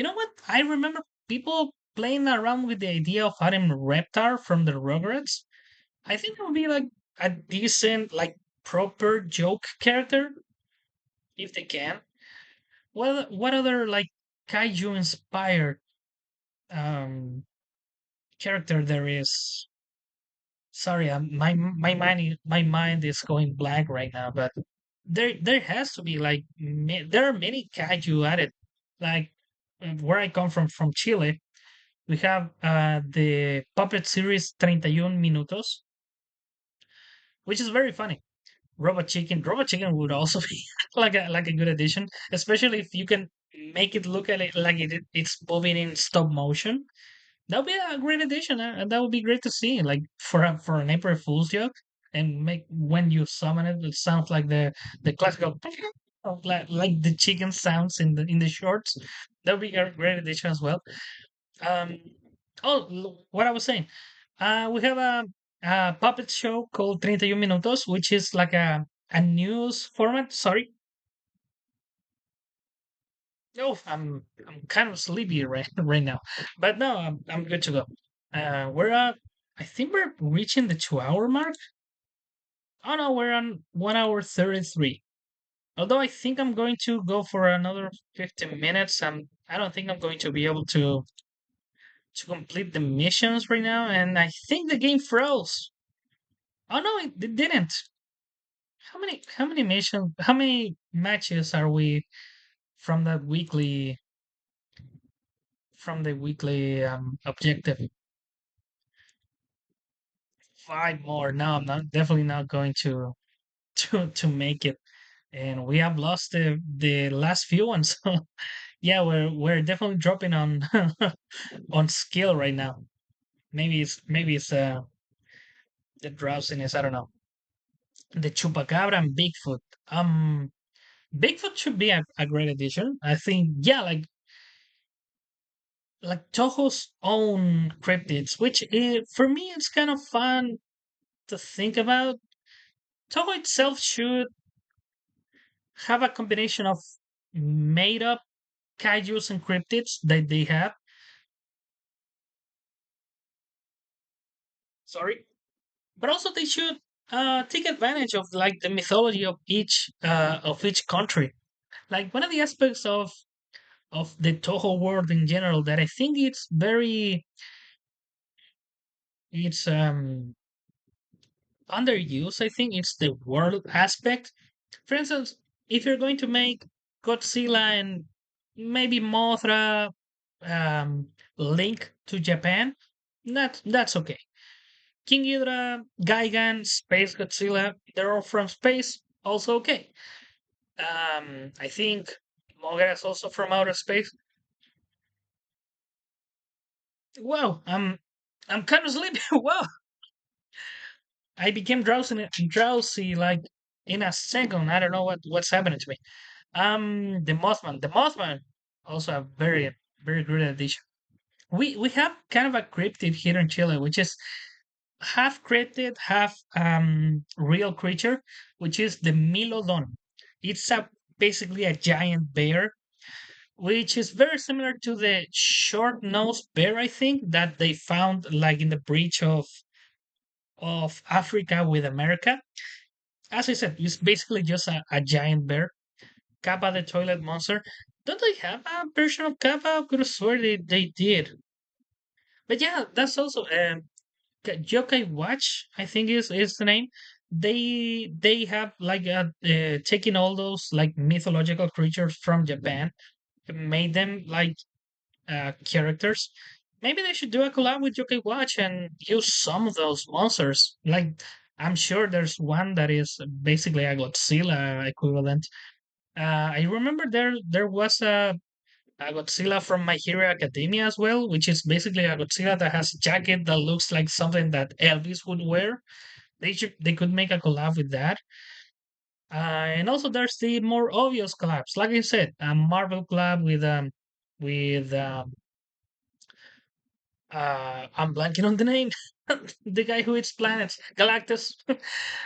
know what? I remember people playing around with the idea of adding Reptar from the Rugrats. I think it would be like a decent, like proper joke character if they can. What other like kaiju inspired um character there is? Sorry, my mind is going blank right now, but there has to be like there are many kaiju added. Like where I come from Chile, we have the puppet series 31 Minutos, which is very funny. Robot Chicken would also be like a good addition, especially if you can make it look at it like it's moving in stop motion. That would be a great addition, and that would be great to see, like for an April Fool's joke, and make when you summon it, it sounds like the classical of like the chicken sounds in the shorts. That would be a great addition as well. Um, what I was saying, we have a puppet show called 31 Minutos, which is like a news format. Sorry, oh, I'm kind of sleepy right now, but no, I'm good to go. We're I think we're reaching the 2 hour mark. Oh no, we're on 1 hour 33. Although I think I'm going to go for another 15 minutes. I don't think I'm going to be able to complete the missions right now, and I think the game froze. Oh no, it didn't. How many matches are we from that weekly from the weekly objective? Five more. No, I'm not definitely not going to make it. And we have lost the last few ones. So yeah, we're definitely dropping on on skill right now. Maybe it's the drowsiness. I don't know. The chupacabra and Bigfoot. Um, Bigfoot should be a great addition. I think, yeah, like Toho's own cryptids, which for me it's kind of fun to think about. Toho itself should have a combination of made up kaijus and cryptids that they have. Sorry, but also they should take advantage of like the mythology of each country. Like one of the aspects of the Toho world in general that I think it's underused. I think it's the world aspect. For instance, if you're going to make Godzilla and maybe Mothra link to Japan, that's okay. King Ghidorah, Gigan, Space Godzilla, they're all from space, also okay. I think Mothra is also from outer space. Wow, I'm kind of sleepy. Wow, I became drowsy like in a second. I don't know what's happening to me. The Mothman, also a very good addition. We have kind of a cryptid here in Chile, which is half cryptid, half real creature, which is the Milodon. It's a basically a giant bear, which is very similar to the short-nosed bear, I think, that they found like in the breach of Africa with America. As I said, it's basically just a giant bear. Kappa the toilet monster. Don't they have a version of Kappa? I could have sworn they did. But yeah, that's also Yokai Watch, I think is the name. They have like taken all those like mythological creatures from Japan, made them like characters. Maybe they should do a collab with Yokai Watch and use some of those monsters. Like I'm sure there's one that is basically a Godzilla equivalent. I remember there was a Godzilla from My Hero Academia as well, which is basically a Godzilla that has a jacket that looks like something that Elvis would wear. They could make a collab with that. And also there's the more obvious collabs. Like I said, a Marvel collab with I'm blanking on the name. The guy who eats planets, Galactus.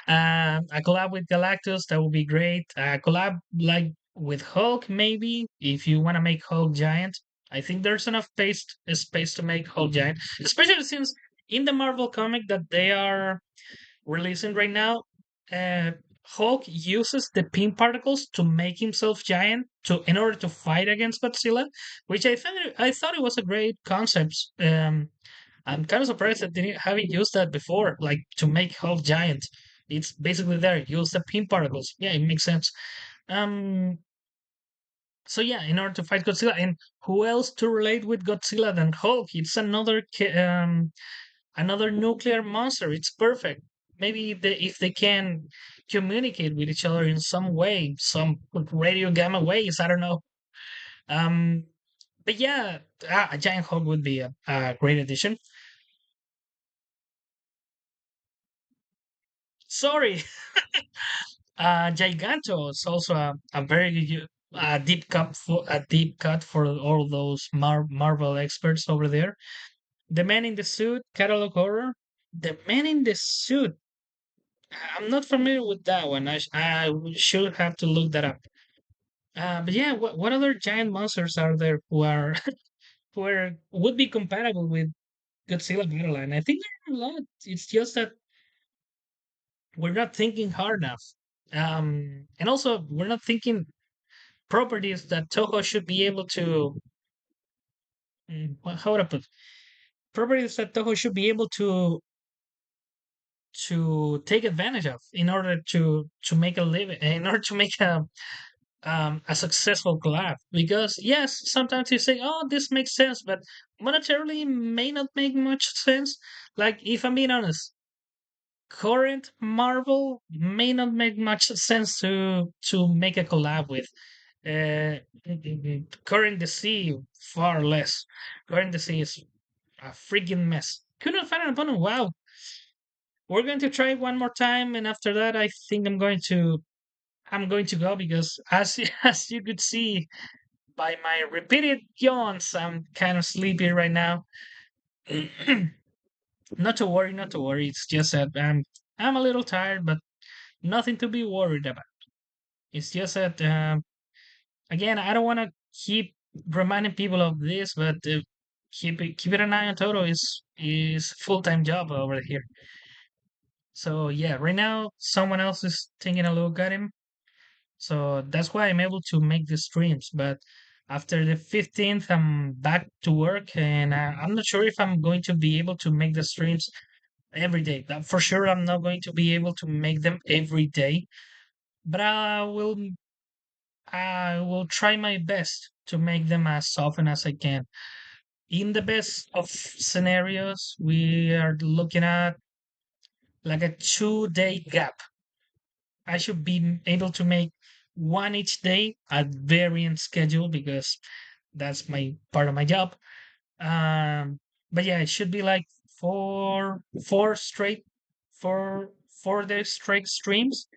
A collab with Galactus, that would be great. A collab like with Hulk, maybe if you want to make Hulk giant. I think there's enough space to make Hulk giant, especially since in the Marvel comic that they are releasing right now, uh, Hulk uses the pin particles to make himself giant to in order to fight against Godzilla, which I thought it was a great concept. I'm kind of surprised that they haven't used that before, like to make Hulk giant. It's basically there. Use the pin particles. Yeah, it makes sense. Um. So yeah, in order to fight Godzilla, and who else to relate with Godzilla than Hulk? It's another nuclear monster. It's perfect. Maybe if they can communicate with each other in some way, some radio gamma ways. I don't know. Um. But yeah, a giant Hulk would be a great addition. Sorry, Giganto is also a very deep cut for all those Marvel experts over there. The Man in the Suit, catalog horror. The Man in the Suit. I'm not familiar with that one. I should have to look that up. But yeah, what other giant monsters are there who are would be compatible with Godzilla Battle? I think there are a lot. It's just that we're not thinking hard enough. And also we're not thinking properties that Toho should be able to. How would I put properties that Toho should be able to take advantage of in order to make a living, in order to make a successful collab. Because yes, sometimes you say, "Oh, this makes sense," but monetarily may not make much sense. Like if I'm being honest, current Marvel may not make much sense to make a collab with. Current DC far less. Current DC is a freaking mess. Couldn't find an opponent. Wow. We're going to try one more time, and after that, I think I'm going to I'm going to go because as you could see by my repeated yawns, I'm kind of sleepy right now. Not to worry, not to worry. It's just that I'm a little tired, but nothing to be worried about. It's just that again, I don't want to keep reminding people of this, but keep it an eye on Toto is full time job over here. So yeah, right now someone else is taking a look at him. So that's why I'm able to make the streams. But after the 15th, I'm back to work, and I'm not sure if I'm going to be able to make the streams every day. For sure, I'm not going to be able to make them every day, but I will try my best to make them as often as I can. In the best of scenarios, we are looking at like a 2 day gap. I should be able to make one each day at variant schedule because that's my part of my job. Um, but yeah, it should be like four straight, four days straight streams,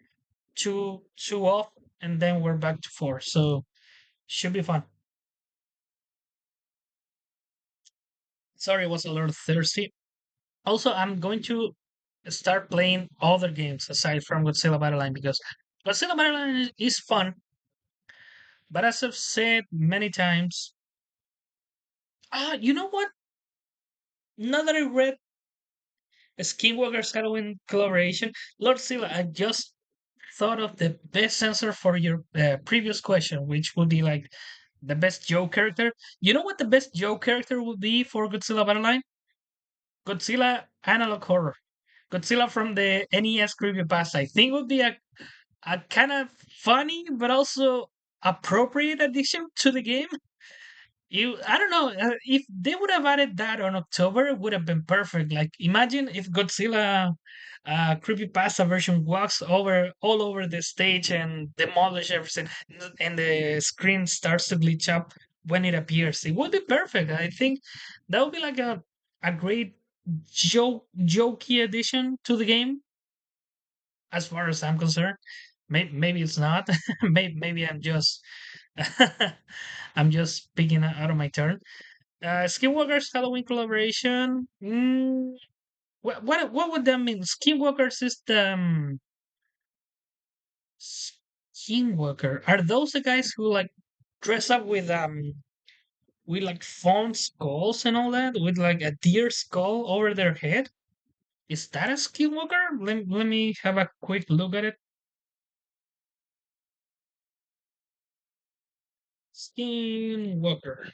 two off, and then we're back to four. So should be fun. Sorry, I was a little thirsty. Also, I'm going to start playing other games aside from Godzilla Battle Line because Godzilla Battle Line is fun, but as I've said many times, you know what? Now that I read Skinwalker's Halloween collaboration, Lord Silla, I just thought of the best answer for your previous question, which would be like the best Joe character. You know what the best Joe character would be for Godzilla Battle Line? Godzilla Analog Horror. Godzilla from the NES creepypasta. I think would be a kind of funny but also appropriate addition to the game. I don't know if they would have added that on October, it would have been perfect. Like imagine if Godzilla creepypasta version walks over all over the stage and demolish everything, and the screen starts to glitch up when it appears. It would be perfect. I think that would be like a great jokey addition to the game, as far as I'm concerned. Maybe it's not. Maybe I'm just speaking out of my turn. Skinwalker's Halloween collaboration. What would that mean? Skinwalkers is the Skinwalker. Are those the guys who like dress up with like fawn skulls and all that, with like a deer skull over their head? Is that a Skinwalker? Let me have a quick look at it. Skinwalker.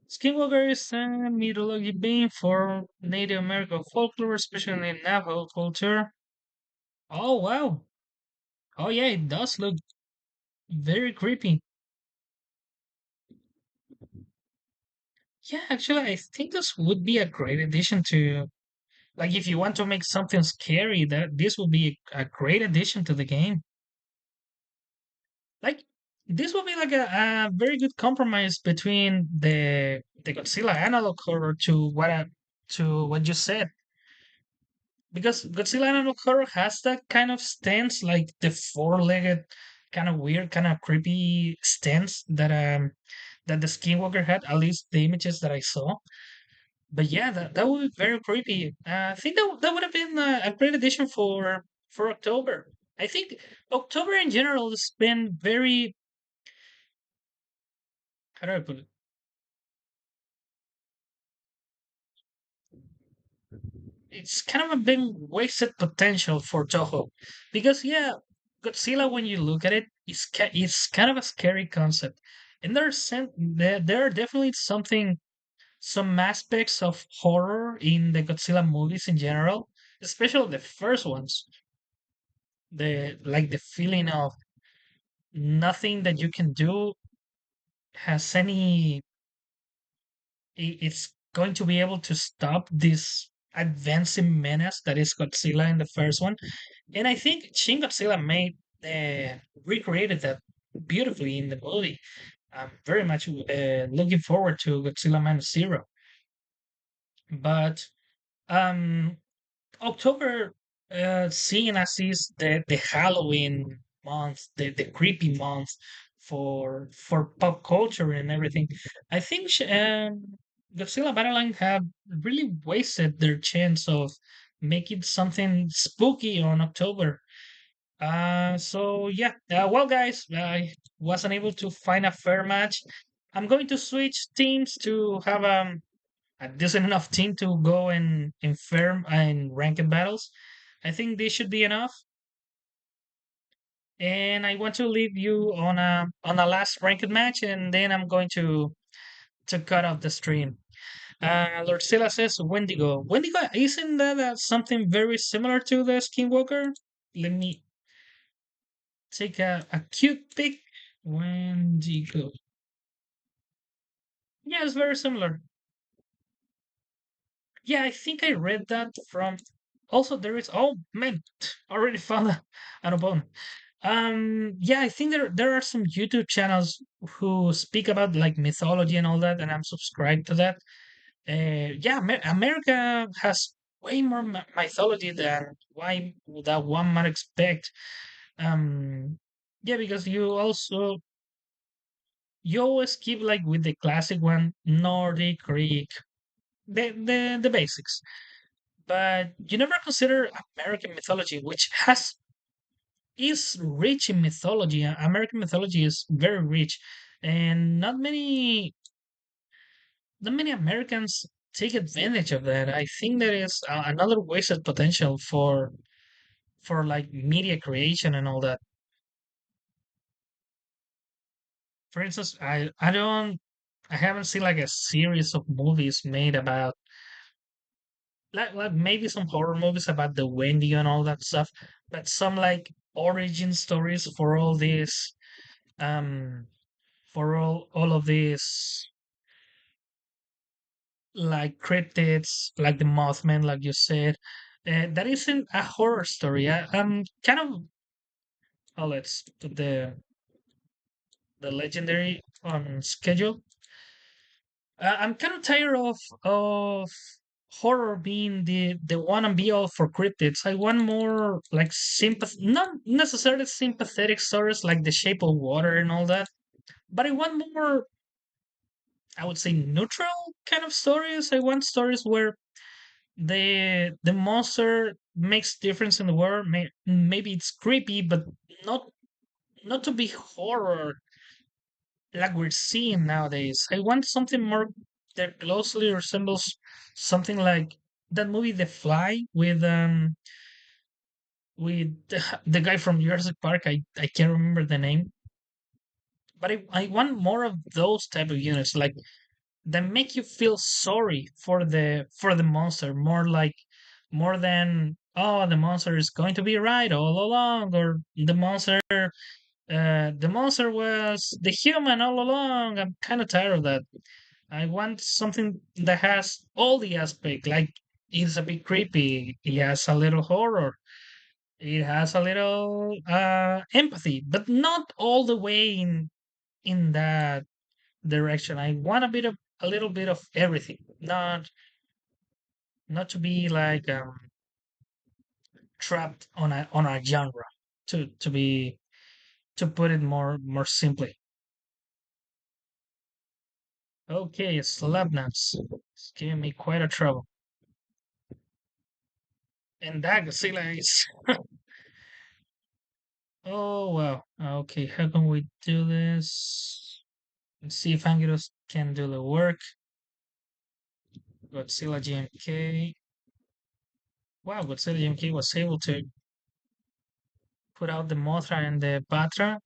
Skinwalker is a mythology being for Native American folklore, especially in Navajo culture. Oh wow! Oh yeah, it does look very creepy. Yeah, actually, I think this would be a great addition to, like, if you want to make something scary, that this would be a great addition to the game. Like, this would be like a very good compromise between the Godzilla analog horror to what you said, because Godzilla analog horror has that kind of stance, like the four-legged, kind of weird, kind of creepy stance that the Skinwalker had. At least the images that I saw. But yeah, that would be very creepy. I think that would have been a great addition for October. I think October in general has been very, how do I put it? It's kind of a big wasted potential for Toho, because yeah, Godzilla, when you look at it, it's kind of a scary concept, and there are definitely some aspects of horror in the Godzilla movies in general, especially the first ones. The feeling of nothing that you can do has it's going to be able to stop this advancing menace that is Godzilla in the first one. And I think Shin Godzilla made recreated that beautifully in the movie. I'm very much looking forward to Godzilla Minus Zero. But um October. Seeing as is the Halloween month, the creepy month for pop culture and everything, I think Godzilla Battle have really wasted their chance of making something spooky on October. So yeah, well, guys, I wasn't able to find a fair match. I'm going to switch teams to have a decent enough team to go in firm and ranked battles. I think this should be enough. And I want to leave you on a last ranked match, and then I'm going to cut off the stream. Lord Silla says Wendigo. Wendigo, isn't that something very similar to the Skinwalker? Let me take a cute pic. Wendigo. Yeah, it's very similar. Yeah, I think I read that from. Also, there is. Oh man, already found an opponent. Yeah, I think there are some YouTube channels who speak about like mythology and all that, and I'm subscribed to that. Yeah, America has way more mythology than why that one might expect. Um, yeah, because you always keep like with the classic one, Nordic, Greek, the basics, but you never consider American mythology, which has is rich in mythology. American mythology is very rich, and not many Americans take advantage of that. I think there is another wasted potential for like media creation and all that. For instance, I haven't seen like a series of movies made about like maybe some horror movies about the Wendy and all that stuff, but some like origin stories for all these um for all of these like cryptids, like the Mothman, like you said. That isn't a horror story. I'm kind of. Oh, let's put the legendary on schedule. I'm kind of tired of horror being the one and be all for cryptids. I want more like not necessarily sympathetic stories like The Shape of Water and all that, but I want more. I would say neutral kind of stories. I want stories where the monster makes difference in the world. Maybe it's creepy, but not not to be horror like we're seeing nowadays. I want something more that closely resembles something like that movie The Fly with the guy from Jurassic Park. I can't remember the name, but I want more of those type of units like that make you feel sorry for the monster more than oh the monster is going to be right all along or the monster was the human all along. I'm kind of tired of that. I want something that has all the aspect like it's a bit creepy, it has a little horror, it has a little empathy, but not all the way in that direction. I want a little bit of everything, not to be like trapped on a genre. To put it more simply. Okay, Slabnuts. It's giving me quite a trouble. And that Godzilla is. Oh well. Okay, how can we do this? Let's see if Anguirus can do the work. Godzilla GMK. Wow, Godzilla GMK was able to put out the Mothra and the Batra.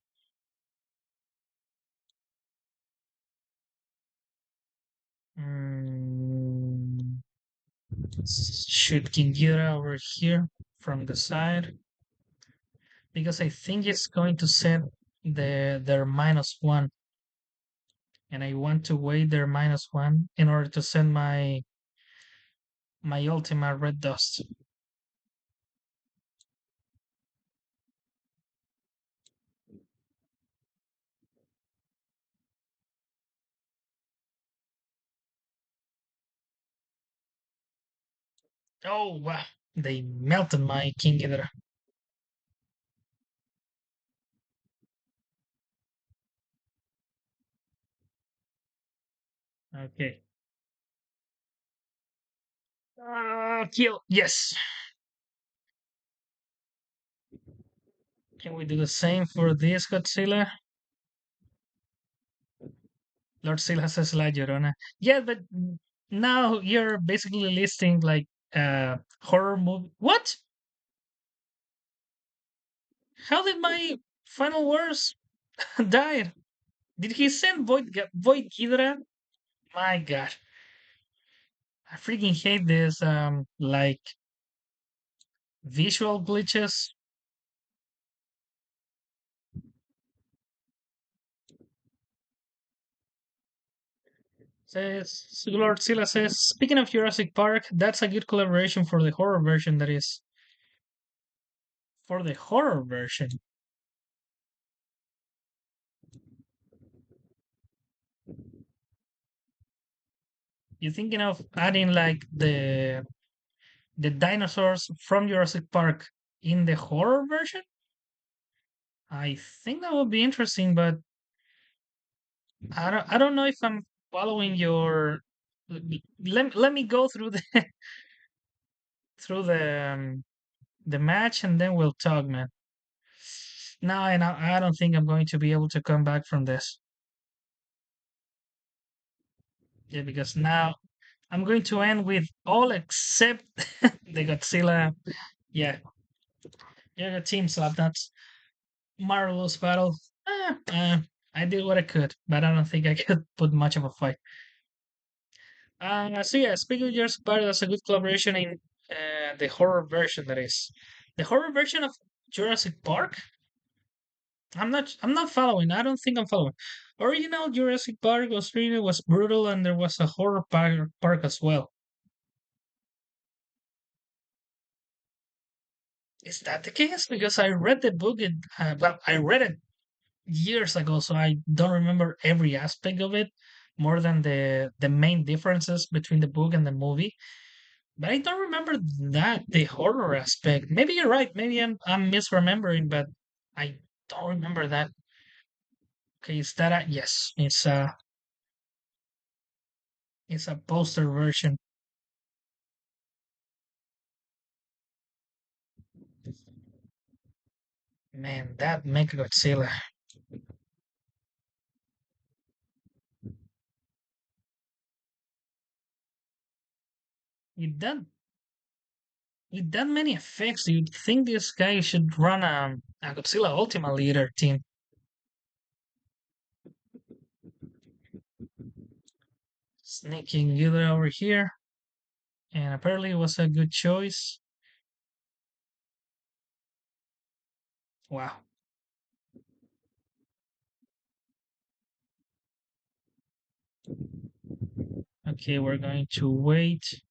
Mm, shoot Kingira over here from the side because I think it's going to set their -1, and I want to wait their -1 in order to send my ultimate red dust. Oh wow! They melted my King Ghidorah. Okay. Kill. Yes. Can we do the same for this Godzilla? Lord Silla says La Llorona. Yeah, but now you're basically listing like horror movie. What? How did my final words die? Did he send Void Ghidorah? My God, I freaking hate this. Like visual glitches. Says Lord Silla says. Speaking of Jurassic Park, that's a good collaboration for the horror version. That is for the horror version. You thinking of adding like the dinosaurs from Jurassic Park in the horror version? I think that would be interesting, but I don't know if I'm following your. Let me go through the through the match and then we'll talk, man. No, and I don't think I'm going to be able to come back from this. Yeah, because now I'm going to end with all except the Godzilla. Yeah, yeah, the team slap. That's marvelous battle. I did what I could, but I don't think I could put much of a fight. So yeah, speaking of Jurassic Park, that's a good collaboration in the horror version. That is the horror version of Jurassic Park. I'm not following. I don't think I'm following. Original Jurassic Park was brutal, and there was a horror park as well. Is that the case? Because I read the book. Well, I read it years ago, so I don't remember every aspect of it more than the main differences between the book and the movie. But I don't remember that the horror aspect. Maybe you're right. Maybe I'm misremembering, but I don't remember that. Okay, is that a yes? It's a poster version. Man, that Mechagodzilla. With that with that many effects, you'd think this guy should run a Godzilla Ultima Leader team. Sneaking Ghidorah over here, and apparently it was a good choice. Wow. Okay, we're going to wait.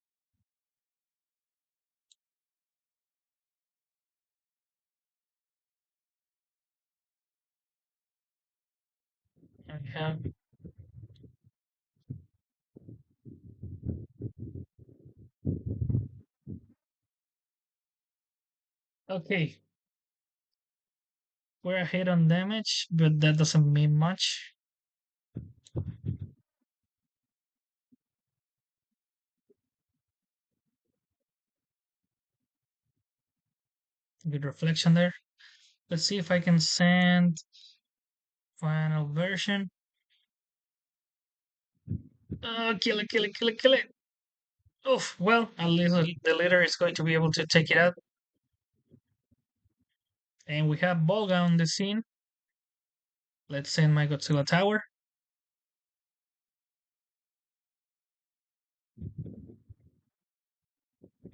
Okay. Okay, we're ahead on damage, but that doesn't mean much. Good reflection there. Let's see if I can send final version. Kill it, kill it, kill it, kill it. Oof, well, at least the leader is going to be able to take it out. And we have Volga on the scene. Let's send my Godzilla Tower.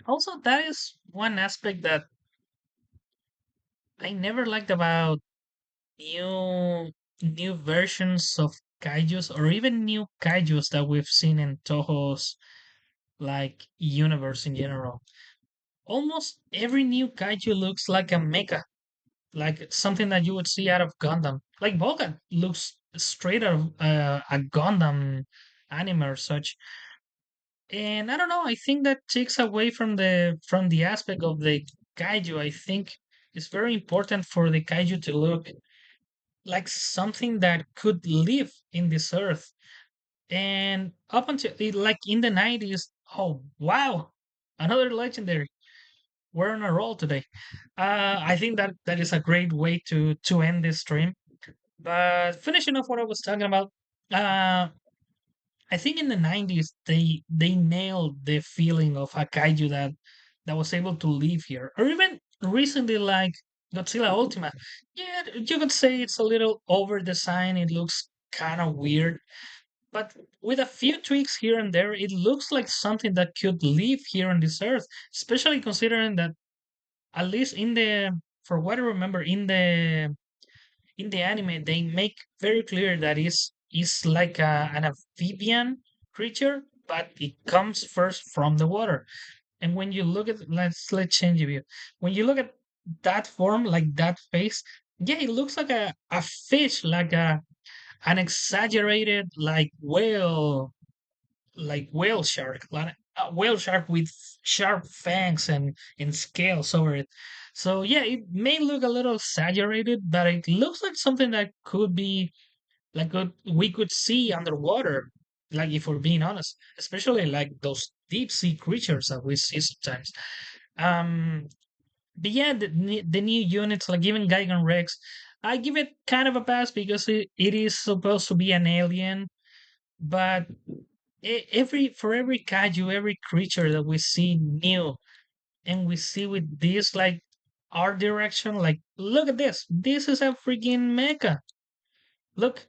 Also, that is one aspect that I never liked about new versions of kaijus or even new kaijus that we've seen in Toho's like universe in general. Almost every new kaiju looks like a mecha, like something that you would see out of Gundam. Like Volga looks straight out of a Gundam anime or such. And I don't know, I think that takes away from the aspect of the kaiju. I think it's very important for the kaiju to look like something that could live in this earth. And up until like in the 90s, oh wow, another legendary. We're on a roll today. I think that that is a great way to end this stream. But finishing off what I was talking about, uh, I think in the 90s they nailed the feeling of a kaiju that was able to live here, or even recently like Godzilla Ultima. Yeah, you could say it's a little over designed. It looks kind of weird, but with a few tweaks here and there, it looks like something that could live here on this earth. Especially considering that at least in the for what I remember in the anime, they make very clear that is like an amphibian creature, but it comes first from the water. And when you look at let's change the view. When you look at that form, like that face, yeah, it looks like a fish, like an exaggerated like whale shark, like a whale shark with sharp fangs and scales over it. So yeah, it may look a little exaggerated, but it looks like something that could be like we could see underwater. Like if we're being honest, especially like those deep sea creatures that we see sometimes. Um, but yeah, the new units like even Gigan Rex, I give it kind of a pass because it is supposed to be an alien, but every for every kaiju, every creature that we see new, and we see with this like art direction, like look at this. This is a freaking mecha. Look,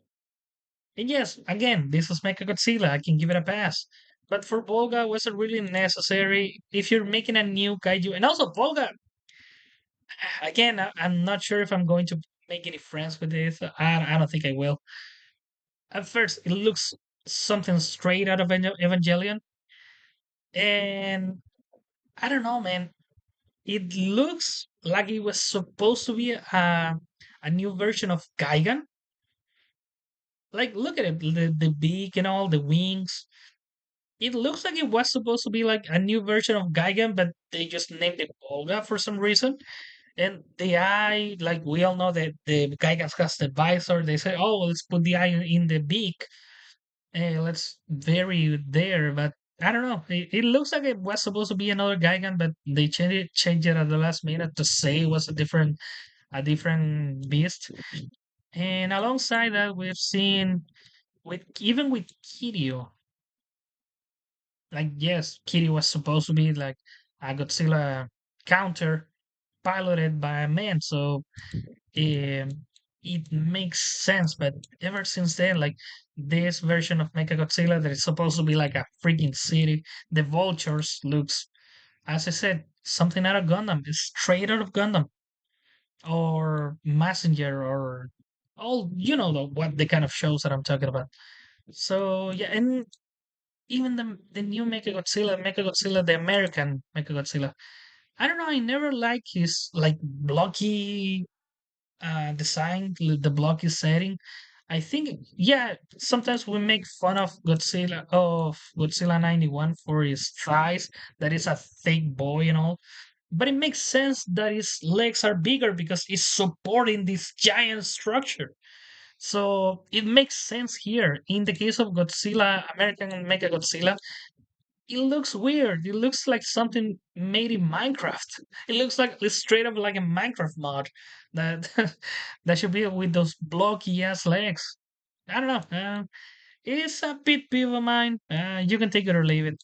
and yes, again, this is Mecha Godzilla. I can give it a pass. But for Volga, was it really necessary? If you're making a new kaiju, and also Volga, again, I'm not sure if I'm going to make any friends with this. I don't think I will. At first, it looks something straight out of Evangelion, and I don't know, man. It looks like it was supposed to be a new version of Gigan. Like, look at it, the beak and all the wings. It looks like it was supposed to be like a new version of Gigan, but they just named it Olga for some reason. And the eye, like we all know that the Gigans has the visor. They say, oh, let's put the eye in the beak. Let's vary it there. But I don't know. It looks like it was supposed to be another Gigan, but they changed it at the last minute to say it was a different beast. And alongside that, we've seen with Kiryu, like yes, Kitty was supposed to be like a Godzilla counter piloted by a man, so um, it makes sense. But ever since then, like this version of Mechagodzilla that is supposed to be like a freaking city, the vultures looks, as I said, something out of Gundam. It's straight out of Gundam or Messenger or all what the kind of shows that I'm talking about. So yeah, and even the new Mechagodzilla, the American Mechagodzilla. I don't know. I never like his like blocky design, the blocky setting. I think yeah. Sometimes we make fun of Godzilla 91 for his thighs. That is a thick boy and all. But it makes sense that his legs are bigger because he's supporting this giant structure. So it makes sense here. In the case of Godzilla, American Mega Godzilla, it looks weird. It looks like something made in Minecraft. It looks like it's straight up like a Minecraft mod that that should be with those blocky ass legs. I don't know. It's a pet peeve of mine. You can take it or leave it.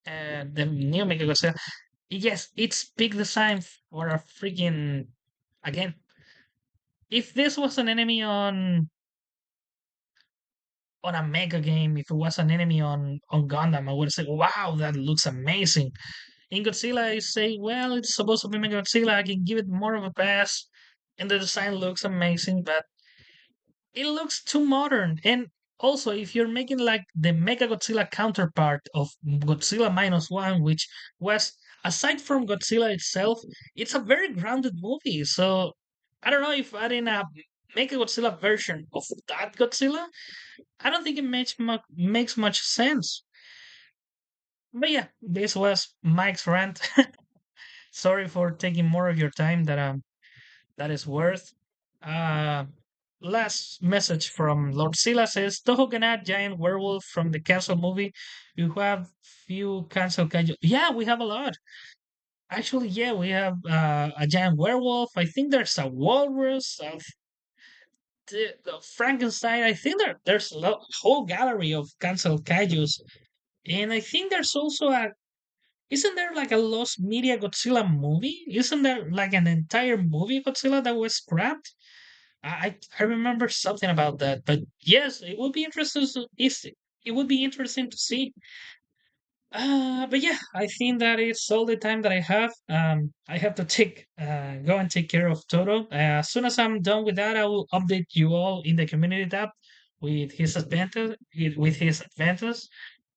The new Mechagodzilla. Yes, it's big design for a freaking again. If this was an enemy on a mega game, if it was an enemy on Gundam, I would say, wow, that looks amazing. In Godzilla, I say, well, it's supposed to be Mega Godzilla. I can give it more of a pass, and the design looks amazing, but it looks too modern. And also, if you're making like the Mega Godzilla counterpart of Godzilla minus one, which was aside from Godzilla itself, it's a very grounded movie. So I don't know if adding a Mega Godzilla version of that Godzilla, I don't think it makes much sense. But yeah, this was Mike's rant. Sorry for taking more of your time that is worth. Uh, Last message from Lord Sila says Toho can add giant werewolf from the cancel movie. You have few cancel kaiju. Yeah, we have a lot. Actually, yeah, we have a giant werewolf. I think there's a walrus, the Frankenstein. I think there's a whole gallery of cancel kaijus, and I think there's also a. Isn't there like a lost media Godzilla movie? Isn't there like an entire movie Godzilla that was scrapped? I remember something about that, but yes, it would be interesting. It would be interesting to see. But yeah, I think that it's all the time that I have. I have to go and take care of Toto. As soon as I'm done with that, I will update you all in the community tab with his advances.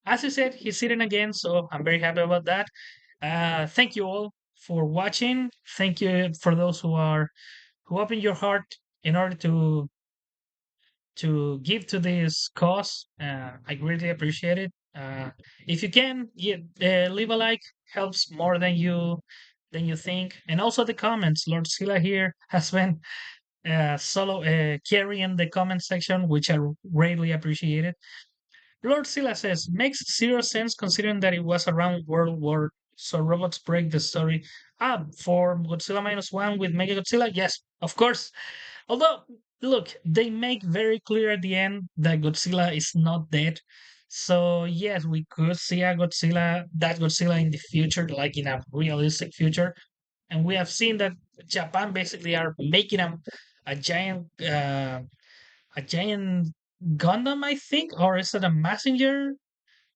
As I said, he's sitting again, so I'm very happy about that. Thank you all for watching. Thank you for those who open your heart in order to give to this cause. I greatly appreciate it. If you can, yeah, leave a like. Helps more than you think. And also the comments. Lord Sila here has been solo carrying the comment section, which I greatly appreciate it. Lord Sila says makes zero sense considering that it was around World War. So robots break the story. For Godzilla minus one with Mega Godzilla, yes, of course. Although, look, they make very clear at the end that Godzilla is not dead. So yes, we could see that Godzilla in the future, like in a realistic future. And we have seen that Japan basically are making a giant, uh, a giant Gundam, I think, or is it a messenger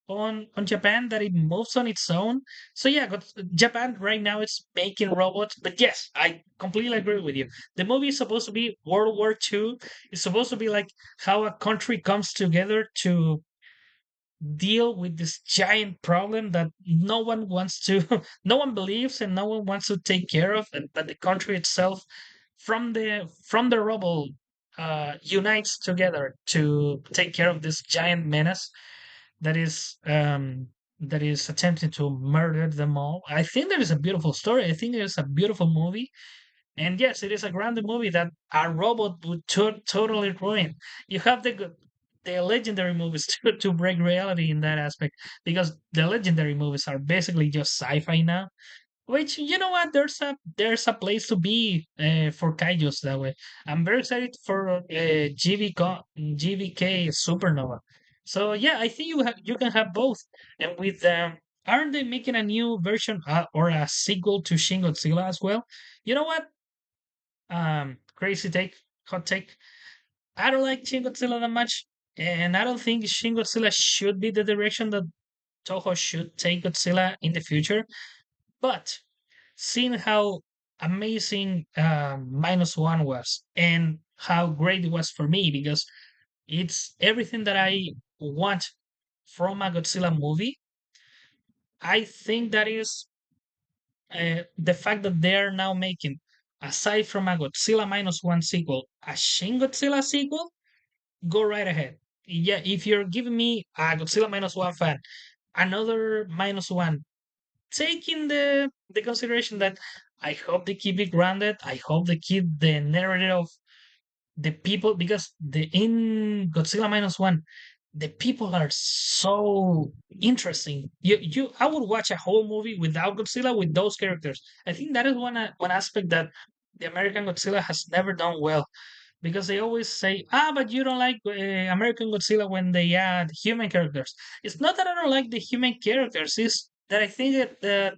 on Japan that it moves on its own. So yeah, Japan right now it's making robots. But yes, I completely agree with you. The movie is supposed to be World War II. It's supposed to be like how a country comes together to deal with this giant problem that no one wants to, no one believes, and no one wants to take care of, and but the country itself, from the rubble, unites together to take care of this giant menace that is um that is attempting to murder them all. I think there is a beautiful story. I think it is a beautiful movie. And yes, it is a grand movie that a robot would totally ruin. You have the legendary movies to break reality in that aspect because the legendary movies are basically just sci-fi now. Which you know what? There's a place to be for kaijus that way. I'm very excited for GVK Supernova. So yeah, I think you can have both. And with aren't they making a new version or a sequel to Shin Godzilla as well? You know what? Crazy take, hot take. I don't like Shin Godzilla that much, and I don't think Shin Godzilla should be the direction that Toho should take Godzilla in the future. But seeing how amazing minus one was and how great it was for me because it's everything that I want from a Godzilla movie. I think that is the fact that they're now making, aside from a Godzilla minus one sequel, a Shin Godzilla sequel. Go right ahead. Yeah, if you're giving me a Godzilla minus one fan, another minus one, taking the consideration that I hope they keep it grounded. I hope they keep the narrative of the people because the in Godzilla minus one, the people are so interesting. I would watch a whole movie without Godzilla with those characters. I think that is one aspect that the American Godzilla has never done well because they always say, but you don't like American Godzilla when they add human characters. It's not that I don't like the human characters, it's that I think that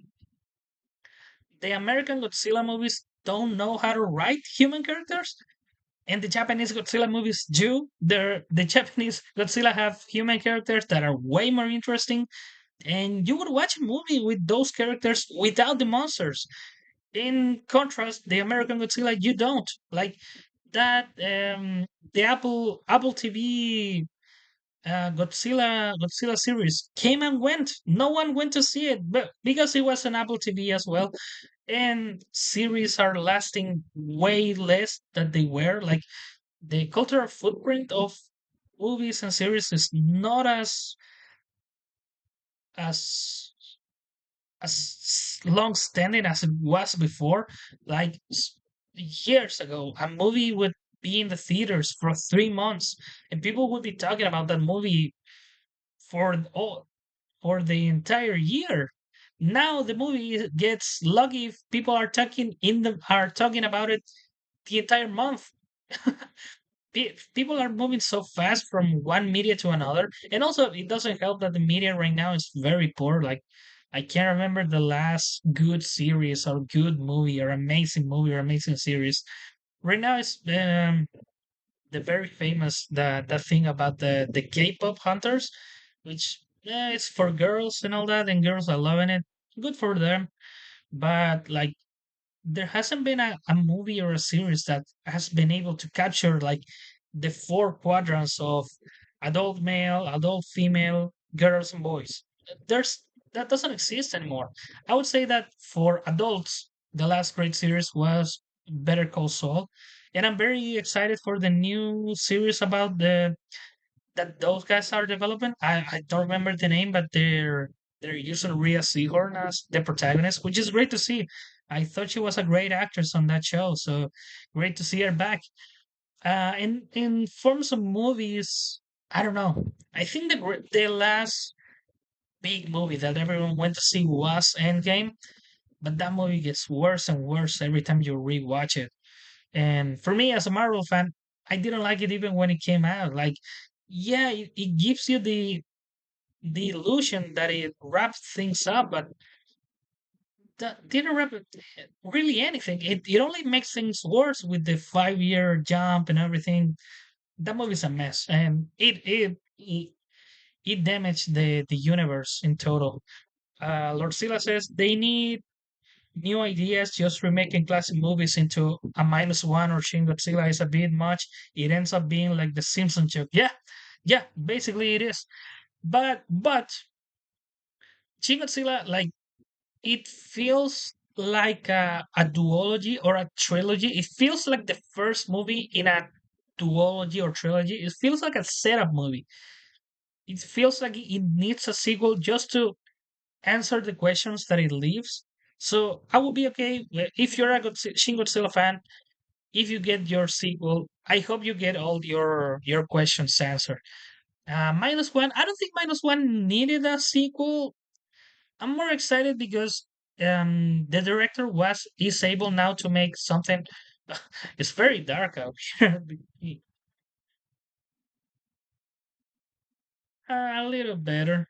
the American Godzilla movies don't know how to write human characters. And the Japanese Godzilla movies do. The Japanese Godzilla have human characters that are way more interesting. And you would watch a movie with those characters without the monsters. In contrast, the American Godzilla, you don't. Like that the Apple TV Godzilla series came and went. No one went to see it, but because it was an Apple TV as well, and series are lasting way less than they were. Like the cultural footprint of movies and series is not as as long standing as it was before. Like years ago, a movie would be in the theaters for 3 months, and people would be talking about that movie for all for the entire year. Now the movie gets lucky if people are talking about it the entire month. People are moving so fast from one media to another, and also it doesn't help that the media right now is very poor. Like I can't remember the last good series or good movie or amazing series. Right now it's the very famous the thing about the K-pop hunters, which it's for girls and all that, and girls are loving it. Good for them, but like there hasn't been a movie or a series that has been able to capture like the four quadrants of adult male, adult female, girls and boys. There's that doesn't exist anymore. I would say that for adults, the last great series was Better Call Saul, and I'm very excited for the new series about the that those guys are developing. I don't remember the name, but they're using Rhea Seehorn as the protagonist, which is great to see. I thought she was a great actress on that show, so great to see her back. In forms of movies, I don't know. I think the last big movie that everyone went to see was Endgame, but that movie gets worse and worse every time you rewatch it. And for me, as a Marvel fan, I didn't like it even when it came out. Like, yeah, it gives you the illusion that it wraps things up, but that didn't wrap it really anything. It only makes things worse with the 5 year jump and everything. That movie's a mess, and it damaged the universe in total. Lord Silla says they need new ideas. Just remaking classic movies into a -1 or Shin Godzilla is a bit much. It ends up being like the Simpsons joke. Yeah, yeah, basically it is. But Shin Godzilla, like it feels like a duology or a trilogy. It feels like the first movie in a duology or trilogy. It feels like a setup movie. It feels like it needs a sequel just to answer the questions that it leaves. So I will be okay if you're a Shin Godzilla fan. If you get your sequel, I hope you get all your questions answered. -1, I don't think -1 needed a sequel. I'm more excited because the director was is able now to make something. It's very dark out here. A little better.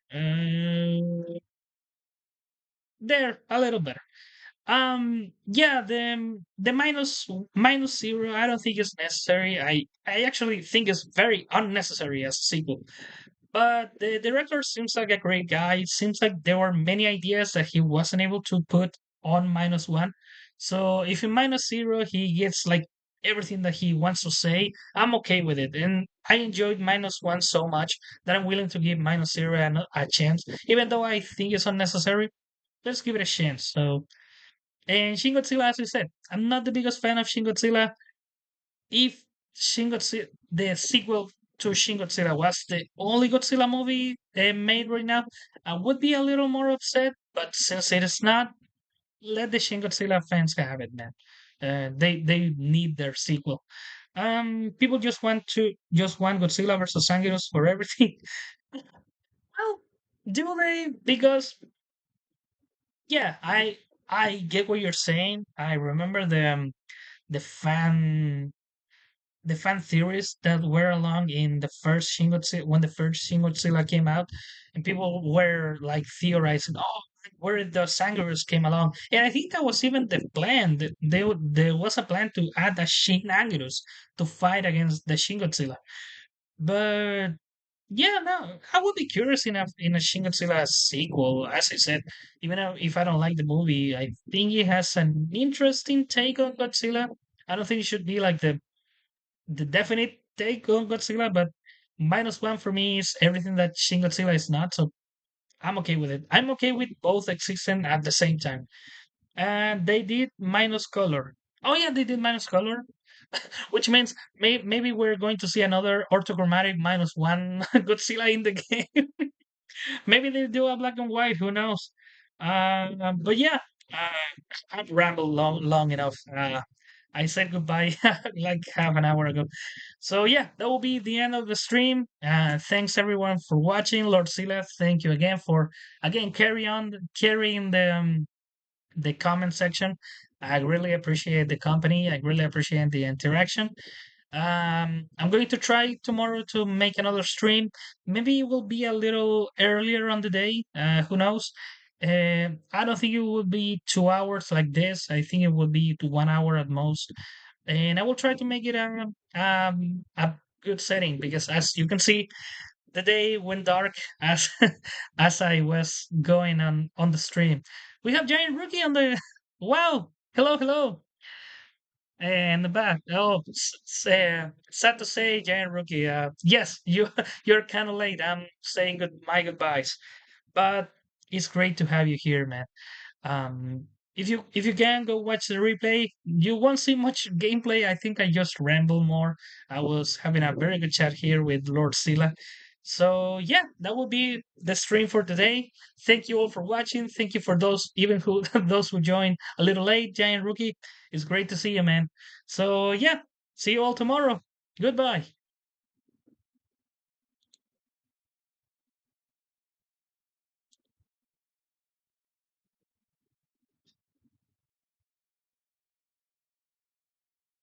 There, a little better. Yeah, the minus 0. I don't think it's necessary. I actually think it's very unnecessary as a sequel. But the director seems like a great guy. It seems like there were many ideas that he wasn't able to put on -1. So if in -0 he gets like everything that he wants to say, I'm okay with it. And I enjoyed -1 so much that I'm willing to give -0 a chance, even though I think it's unnecessary. Let's give it a chance. So and Shin Godzilla, as I said, I'm not the biggest fan of Shin Godzilla. If Shin Godzilla, the sequel to Shin Godzilla was the only Godzilla movie made right now, I would be a little more upset. But since it is not, let the Shin Godzilla fans have it, man. They need their sequel. People just want Godzilla versus Anguirus for everything. Well, do they? Because yeah, I get what you're saying. I remember the the fan theories that were along in the first Shin Godzilla when the first Shin Godzilla came out, and people were like theorizing, oh, where the Sangarus came along, and I think that was even the plan. That there was a plan to add a Shin Anguirus to fight against the Shin Godzilla, but yeah, no, I would be curious enough in a Shin Godzilla sequel. As I said, even if I don't like the movie, I think it has an interesting take on Godzilla. I don't think it should be like the definite take on Godzilla, but -1 for me is everything that Shin Godzilla is not. So I'm okay with it. I'm okay with both existing at the same time. And they did minus color. Oh yeah, they did minus color, which means maybe we're going to see another orthochromatic -1 Godzilla in the game. Maybe they do a black and white. Who knows? But yeah, I've rambled long enough. I said goodbye like half an hour ago. So yeah, that will be the end of the stream. Thanks everyone for watching. Lord Sila, thank you again for again carrying the comment section. I really appreciate the company. I really appreciate the interaction. I'm going to try tomorrow to make another stream. Maybe it will be a little earlier on the day. Who knows? I don't think it will be 2 hours like this. I think it will be to 1 hour at most. And I will try to make it a good setting because, as you can see, the day went dark as as I was going on the stream. We have Giant Rookie on the wow. Hello, hello. And the back. Oh, sad to say, Giant Rookie. Yes, you're kind of late. I'm saying my goodbyes, but it's great to have you here, man. Um, if you can go watch the replay, you won't see much gameplay. I think I just ramble more. I was having a very good chat here with Lord Sila. So yeah, that will be the stream for today. Thank you all for watching. Thank you for those even who those who joined a little late. Giant Rookie, it's great to see you, man. So yeah, see you all tomorrow. Goodbye.